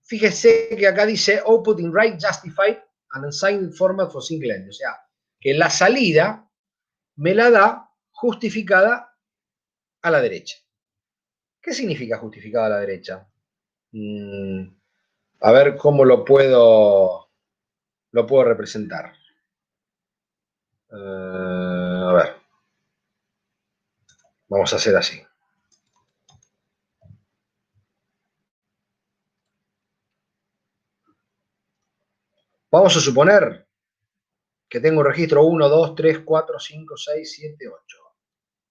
fíjese que acá dice output in write justified and assigned format for single end. O sea, que la salida me la da justificada a la derecha. ¿Qué significa justificada a la derecha? A ver cómo lo puedo representar. A ver. Vamos a hacer así. Vamos a suponer que tengo un registro 1, 2, 3, 4, 5, 6, 7, 8.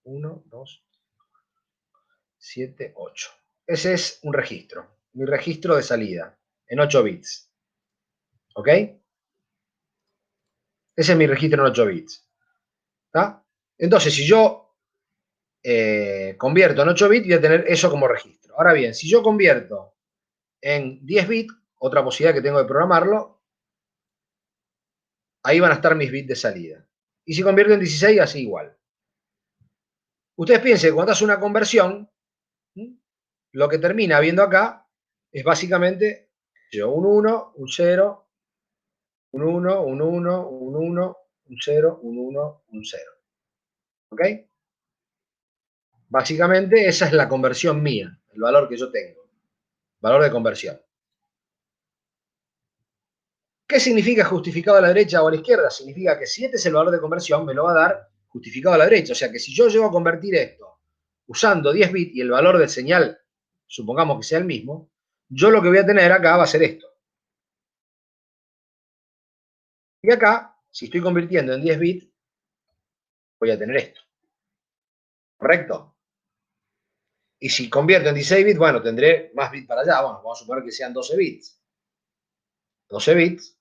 1, 2, 7, 8. Ese es un registro. Mi registro de salida en 8 bits. ¿Ok? Ese es mi registro en 8 bits. ¿Está? Entonces, si yo convierto en 8 bits, voy a tener eso como registro. Ahora bien, si yo convierto en 10 bits, otra posibilidad que tengo de programarlo, ahí van a estar mis bits de salida. Y si convierto en 16, así igual. Ustedes piensen que cuando hace una conversión, lo que termina viendo acá es básicamente un 1, un 0, un 1, un 1, un 1, un 0, un 1, un 0. ¿Ok? Básicamente esa es la conversión mía, el valor que yo tengo. Valor de conversión. ¿Qué significa justificado a la derecha o a la izquierda? Significa que si este es el valor de conversión, me lo va a dar justificado a la derecha. O sea que si yo llego a convertir esto usando 10 bits y el valor del señal, supongamos que sea el mismo, yo lo que voy a tener acá va a ser esto. Y acá, si estoy convirtiendo en 10 bits, voy a tener esto. ¿Correcto? Y si convierto en 16 bits, bueno, tendré más bits para allá. Bueno, vamos a suponer que sean 12 bits. 12 bits.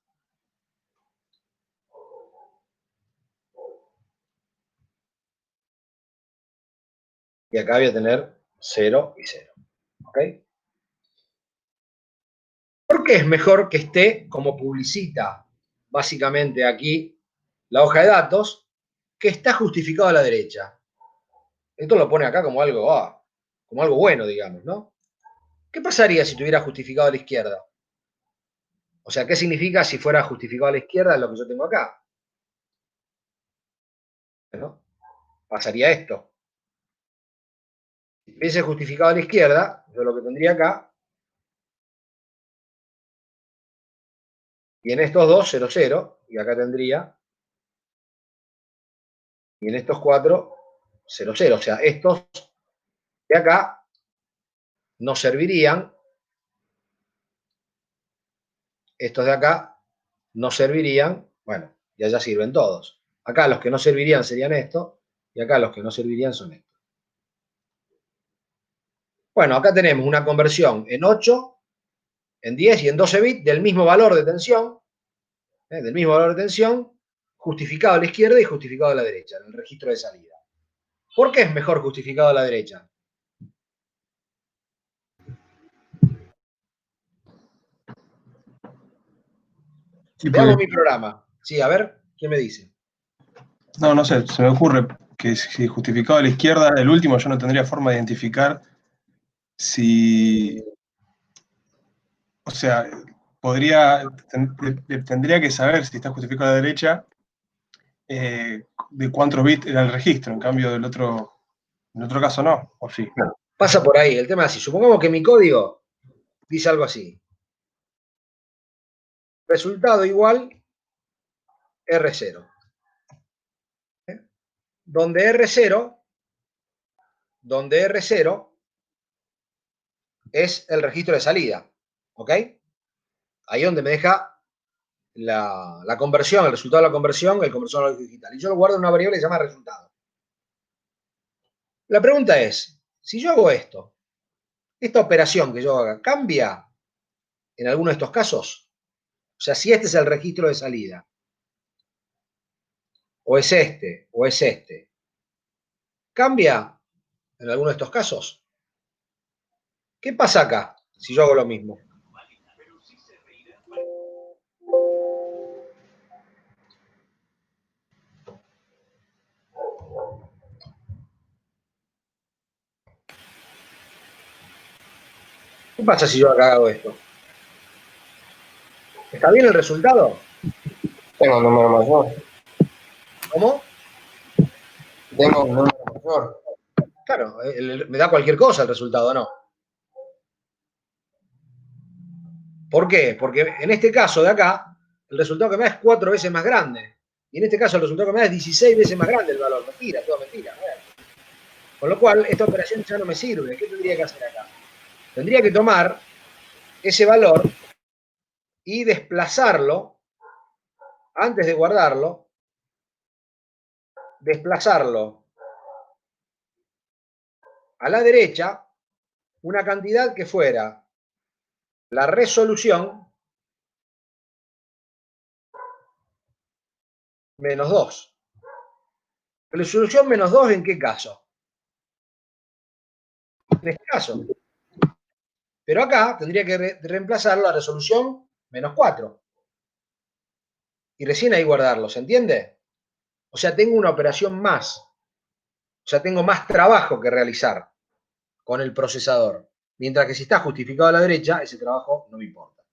Y acá voy a tener 0 y 0. ¿Ok? ¿Por qué es mejor que esté como publicita básicamente aquí la hoja de datos, que está justificado a la derecha? Esto lo pone acá como algo bueno, digamos, ¿no? ¿Qué pasaría si tuviera justificado a la izquierda? O sea, ¿qué significa si fuera justificado a la izquierda lo que yo tengo acá? ¿No? Pasaría esto. Si hubiese justificado a la izquierda, yo lo que tendría acá Y en estos dos, 0, 0. Y acá tendría. Y en estos 4, 0, 0. O sea, estos de acá nos servirían. Estos de acá no servirían. Bueno, y allá sirven todos. Acá los que no servirían serían estos. Y acá los que no servirían son estos. Bueno, acá tenemos una conversión en 8, en 10 y en 12 bits del mismo valor de tensión. Justificado a la izquierda y justificado a la derecha, en el registro de salida. ¿Por qué es mejor justificado a la derecha? Sí, Veamos mi programa. Sí, a ver, ¿qué me dice? no, no sé, se me ocurre que si justificado a la izquierda, el último yo no tendría forma de identificar si, o sea, tendría que saber si está justificado a la derecha de cuántos bits era el registro, en cambio en otro caso no, o sí. Pasa por ahí, el tema es así. Supongamos que mi código dice algo así. Resultado igual R0. Donde R0 es el registro de salida. ¿Ok? Ahí donde me deja la conversión, el resultado de la conversión, el conversor analógico digital. Y yo lo guardo en una variable que se llama resultado. La pregunta es, si yo hago esto, esta operación que yo haga, ¿cambia en alguno de estos casos? O sea, si este es el registro de salida, o es este, ¿cambia en alguno de estos casos? ¿Qué pasa acá si yo hago lo mismo? ¿Qué pasa si yo acá hago esto? ¿Está bien el resultado? Tengo un número mayor. ¿Cómo? Tengo un número mayor. Claro, me da cualquier cosa el resultado, ¿no? ¿Por qué? Porque en este caso de acá, el resultado que me da es 4 veces más grande. Y en este caso el resultado que me da es 16 veces más grande el valor. Mentira, todo mentira. Con lo cual, esta operación ya no me sirve. ¿Qué tendría que hacer acá? Tendría que tomar ese valor y desplazarlo, antes de guardarlo, desplazarlo a la derecha una cantidad que fuera la resolución menos 2. ¿Resolución menos 2 en qué caso? En este caso. Pero acá tendría que reemplazarlo a resolución menos 4. Y recién ahí guardarlo, ¿se entiende? O sea, tengo una operación más. O sea, tengo más trabajo que realizar con el procesador. Mientras que si está justificado a la derecha, ese trabajo no me importa.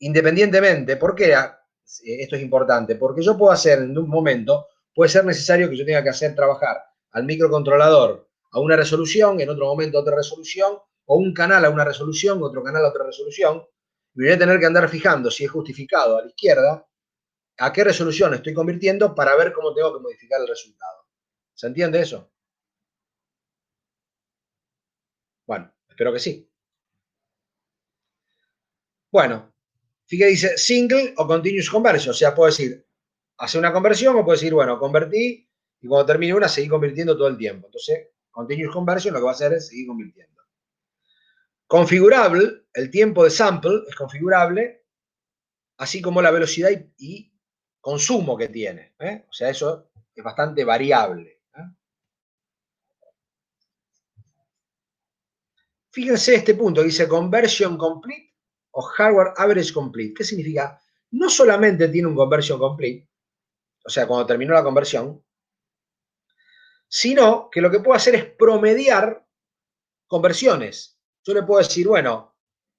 Independientemente, ¿por qué esto es importante? Porque yo puedo hacer en un momento, puede ser necesario que yo tenga que hacer trabajar al microcontrolador a una resolución, en otro momento a otra resolución, o un canal a una resolución, otro canal a otra resolución, y voy a tener que andar fijando si es justificado a la izquierda, a qué resolución estoy convirtiendo para ver cómo tengo que modificar el resultado. ¿Se entiende eso? Bueno, espero que sí. Bueno, fíjate, dice single o continuous conversion, o sea, puedo decir, hacer una conversión o puedo decir, bueno, convertí y cuando termine una seguí convirtiendo todo el tiempo. Entonces, continuous conversion lo que va a hacer es seguir convirtiendo. Configurable, el tiempo de sample es configurable, así como la velocidad y consumo que tiene. O sea, eso es bastante variable. Fíjense este punto, dice conversion complete o hardware average complete. ¿Qué significa? No solamente tiene un conversion complete, o sea, cuando terminó la conversión, sino que lo que puedo hacer es promediar conversiones. Yo le puedo decir, bueno,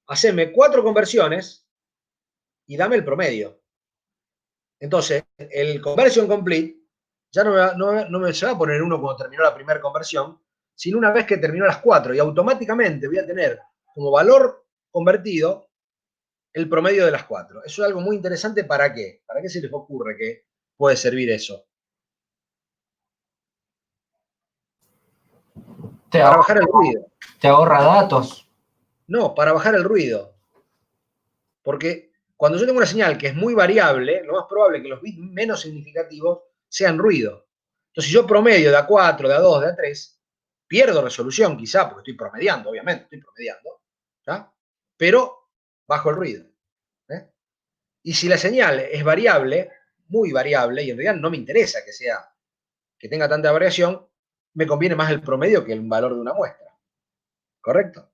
haceme 4 conversiones y dame el promedio. Entonces, el conversion complete ya no me se va a poner uno cuando terminó la primera conversión, sino una vez que terminó las 4 y automáticamente voy a tener como valor convertido el promedio de las 4. Eso es algo muy interesante. ¿Para qué? ¿Para qué se les ocurre que puede servir eso? Para bajar el ruido. Te ahorra datos. No, para bajar el ruido. Porque cuando yo tengo una señal que es muy variable, lo más probable es que los bits menos significativos sean ruido. Entonces, si yo promedio de A4, de A2, de A3, pierdo resolución quizá, porque estoy promediando, obviamente, estoy promediando, ¿ya? Pero bajo el ruido. ¿eh? Y si la señal es variable, muy variable, y en realidad no me interesa que tenga tanta variación, me conviene más el promedio que el valor de una muestra. ¿Correcto?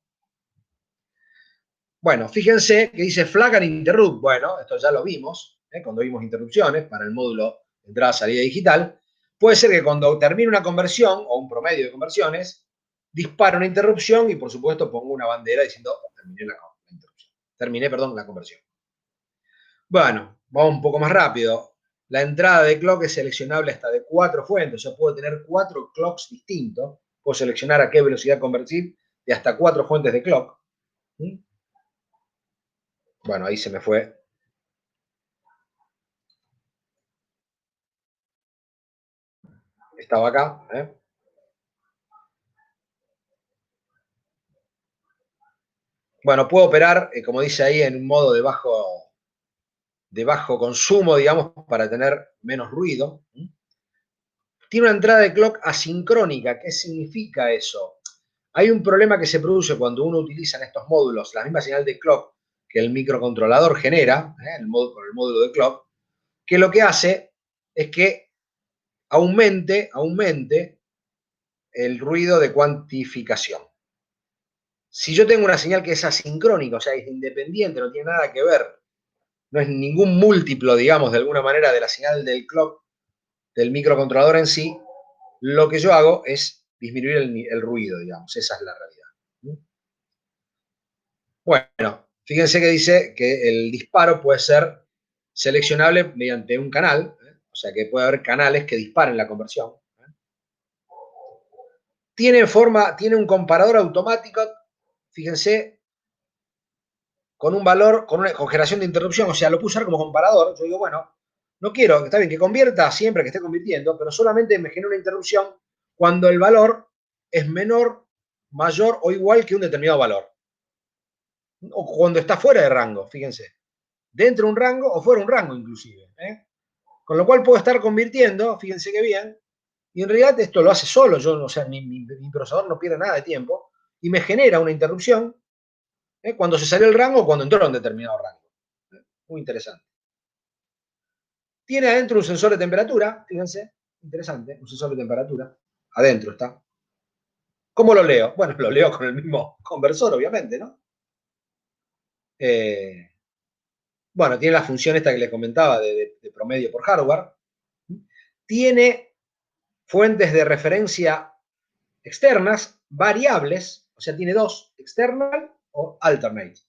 Bueno, fíjense que dice flag and interrupt. Bueno, esto ya lo vimos, cuando vimos interrupciones para el módulo de entrada-salida digital. Puede ser que cuando termine una conversión o un promedio de conversiones, dispare una interrupción y, por supuesto, pongo una bandera diciendo terminé la conversión. Bueno, vamos un poco más rápido. La entrada de clock es seleccionable hasta de 4 fuentes. O sea, puedo tener 4 clocks distintos. Puedo seleccionar a qué velocidad convertir de hasta 4 fuentes de clock. Bueno, ahí se me fue. Estaba acá. Bueno, puedo operar, como dice ahí, en un modo de bajo consumo, digamos, para tener menos ruido. Tiene una entrada de clock asincrónica. ¿Qué significa eso? Hay un problema que se produce cuando uno utiliza en estos módulos la misma señal de clock que el microcontrolador genera, con el módulo de clock, que lo que hace es que aumente el ruido de cuantificación. Si yo tengo una señal que es asincrónica, o sea, es independiente, no tiene nada que ver, no es ningún múltiplo, digamos, de alguna manera, de la señal del clock, del microcontrolador en sí, lo que yo hago es disminuir el ruido, digamos, esa es la realidad. Bueno, fíjense que dice que el disparo puede ser seleccionable mediante un canal, o sea que puede haber canales que disparen la conversión. Tiene un comparador automático, fíjense, con un valor, con generación de interrupción, o sea, lo puedo usar como comparador. Yo digo, bueno, no quiero, está bien, que convierta siempre que esté convirtiendo, pero solamente me genera una interrupción cuando el valor es menor, mayor o igual que un determinado valor. O cuando está fuera de rango, fíjense. Dentro de un rango o fuera de un rango inclusive. Con lo cual puedo estar convirtiendo, fíjense qué bien, y en realidad esto lo hace solo, yo, o sea, mi procesador no pierde nada de tiempo, y me genera una interrupción cuando se salió el rango o cuando entró en determinado rango. Muy interesante. Tiene adentro un sensor de temperatura, fíjense, interesante, un sensor de temperatura. Adentro está. ¿Cómo lo leo? Bueno, lo leo con el mismo conversor, obviamente, ¿no? Bueno, tiene la función esta que les comentaba de promedio por hardware. Tiene fuentes de referencia externas, variables, o sea, tiene dos, external o alternate.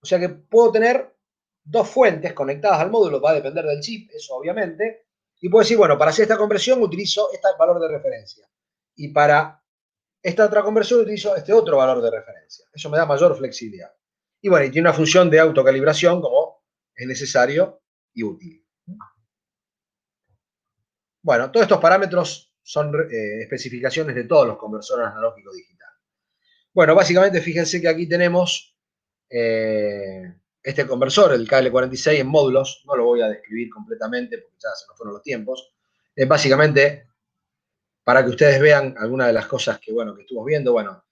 O sea que puedo tener dos fuentes conectadas al módulo, va a depender del chip, eso obviamente, y puedo decir, bueno, para hacer esta conversión utilizo este valor de referencia, y para esta otra conversión utilizo este otro valor de referencia. Eso me da mayor flexibilidad. Y bueno, y tiene una función de autocalibración como es necesario y útil. Bueno, todos estos parámetros son especificaciones de todos los conversores analógicos digitales. Bueno, básicamente fíjense que aquí tenemos este conversor, el KL46 en módulos. No lo voy a describir completamente porque ya se nos fueron los tiempos. Es básicamente para que ustedes vean algunas de las cosas que, bueno, que estuvimos viendo. Bueno,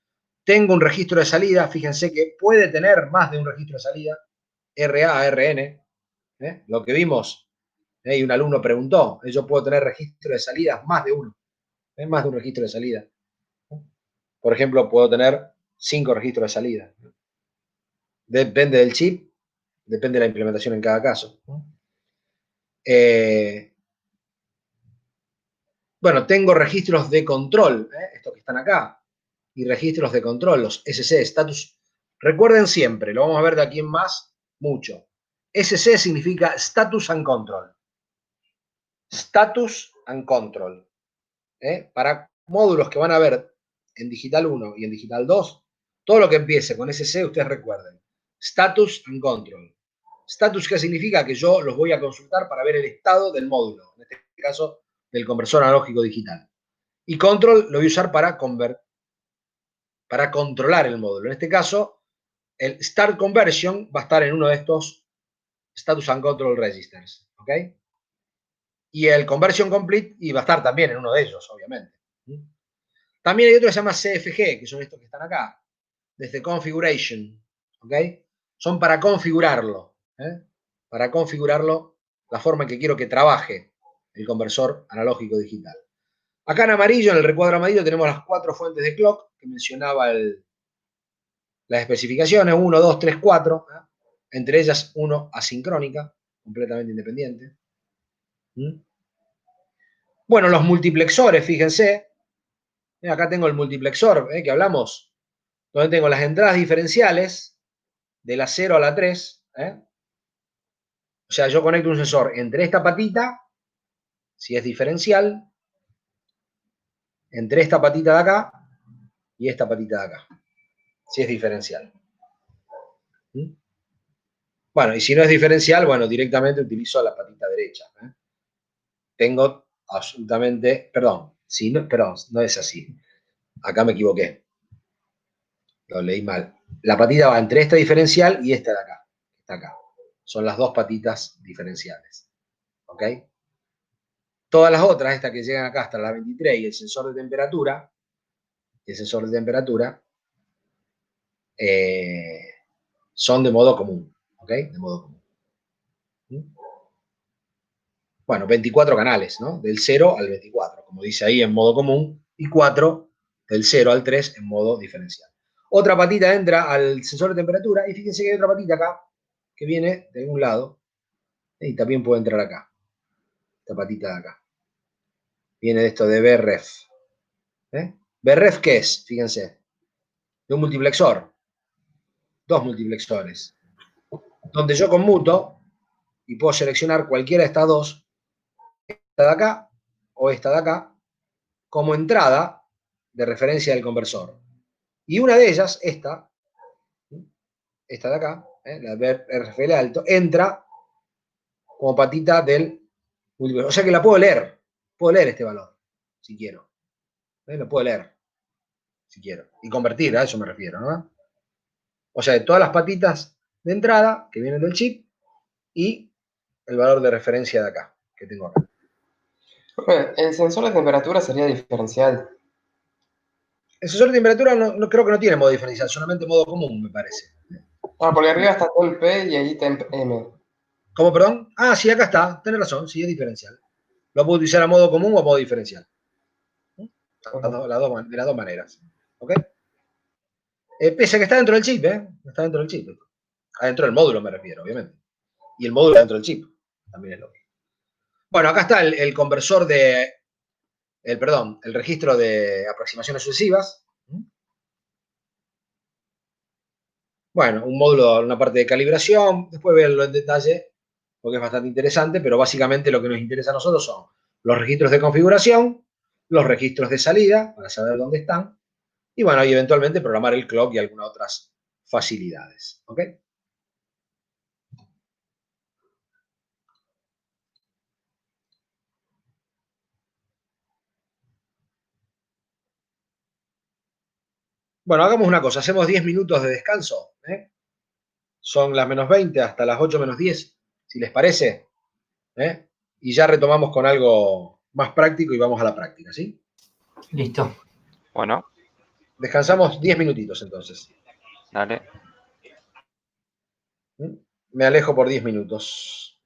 tengo un registro de salida. Fíjense que puede tener más de un registro de salida. RA, RN. Lo que vimos, y un alumno preguntó, yo puedo tener registro de salidas más de uno. Más de un registro de salida. Por ejemplo, puedo tener 5 registros de salida. Depende del chip, depende de la implementación en cada caso. Bueno, tengo registros de control, estos que están acá, y registros de control, los SC, status. Recuerden siempre, lo vamos a ver de aquí en más, mucho. SC significa Status and Control. Status and Control. Para módulos que van a ver en Digital 1 y en Digital 2, todo lo que empiece con SC, ustedes recuerden. Status and Control. Status, ¿qué significa? Que yo los voy a consultar para ver el estado del módulo, en este caso del conversor analógico digital. Y control lo voy a usar para controlar el módulo. En este caso, el start conversion va a estar en uno de estos status and control registers, ¿ok? Y el conversion complete y va a estar también en uno de ellos, obviamente. También hay otro que se llama CFG, que son estos que están acá, desde configuration, ¿ok? Son para configurarlo, para configurarlo la forma en que quiero que trabaje el conversor analógico digital. Acá en amarillo, en el recuadro amarillo, tenemos las 4 fuentes de clock que mencionaba las especificaciones, 1, 2, 3, 4, entre ellas 1 asincrónica, completamente independiente. Bueno, los multiplexores, fíjense, acá tengo el multiplexor que hablamos, donde tengo las entradas diferenciales de la 0 a la 3. O sea, yo conecto un sensor entre esta patita, si es diferencial, entre esta patita de acá y esta patita de acá, si es diferencial. Bueno, y si no es diferencial, bueno, directamente utilizo la patita derecha. Tengo absolutamente, perdón, no es así. Acá me equivoqué. Lo leí mal. La patita va entre esta diferencial y esta de acá. Está acá. Son las dos patitas diferenciales. ¿Ok? Todas las otras, estas que llegan acá hasta la 23 y el sensor de temperatura, son de modo común. ¿Ok? De modo común. Bueno, 24 canales, ¿no? Del 0 al 24, como dice ahí, en modo común, y 4 del 0 al 3 en modo diferencial. Otra patita entra al sensor de temperatura y fíjense que hay otra patita acá que viene de algún lado y también puede entrar acá. Esta patita de acá. Viene de esto de VREF. ¿VREF qué es? Fíjense. De un multiplexor. 2 multiplexores. Donde yo conmuto y puedo seleccionar cualquiera de estas dos, esta de acá o esta de acá, como entrada de referencia del conversor. Y una de ellas, esta de acá, la RFL alto, entra como patita del multiplexor. O sea que la puedo leer este valor, si quiero. Lo puedo leer, si quiero. Y convertir, a eso me refiero, ¿no? O sea, de todas las patitas de entrada que vienen del chip y el valor de referencia de acá, que tengo acá. El sensor de temperatura sería diferencial. El sensor de temperatura no creo que no tiene modo diferencial, solamente modo común, me parece. Ah, porque arriba está temp P y ahí temp M. ¿Cómo, perdón? Ah, sí, acá está, tenés razón, sí, es diferencial. Lo puedo utilizar a modo común o a modo diferencial. De las dos maneras. ¿Ok? Pese a que está dentro del chip, está dentro del chip. Adentro del módulo me refiero, obviamente. Y el módulo dentro del chip. También es lógico. Bueno, acá está el conversor el registro de aproximaciones sucesivas. Bueno, un módulo, una parte de calibración. Después verlo en detalle, porque es bastante interesante, pero básicamente lo que nos interesa a nosotros son los registros de configuración, los registros de salida, para saber dónde están, y bueno, y eventualmente programar el clock y algunas otras facilidades. ¿Ok? Bueno, hagamos una cosa, hacemos 10 minutos de descanso. Son las -20 hasta las 8 menos 10, si les parece. Y ya retomamos con algo más práctico y vamos a la práctica, ¿sí? Listo. Bueno, Descansamos 10 minutitos entonces. dale. Me alejo por 10 minutos.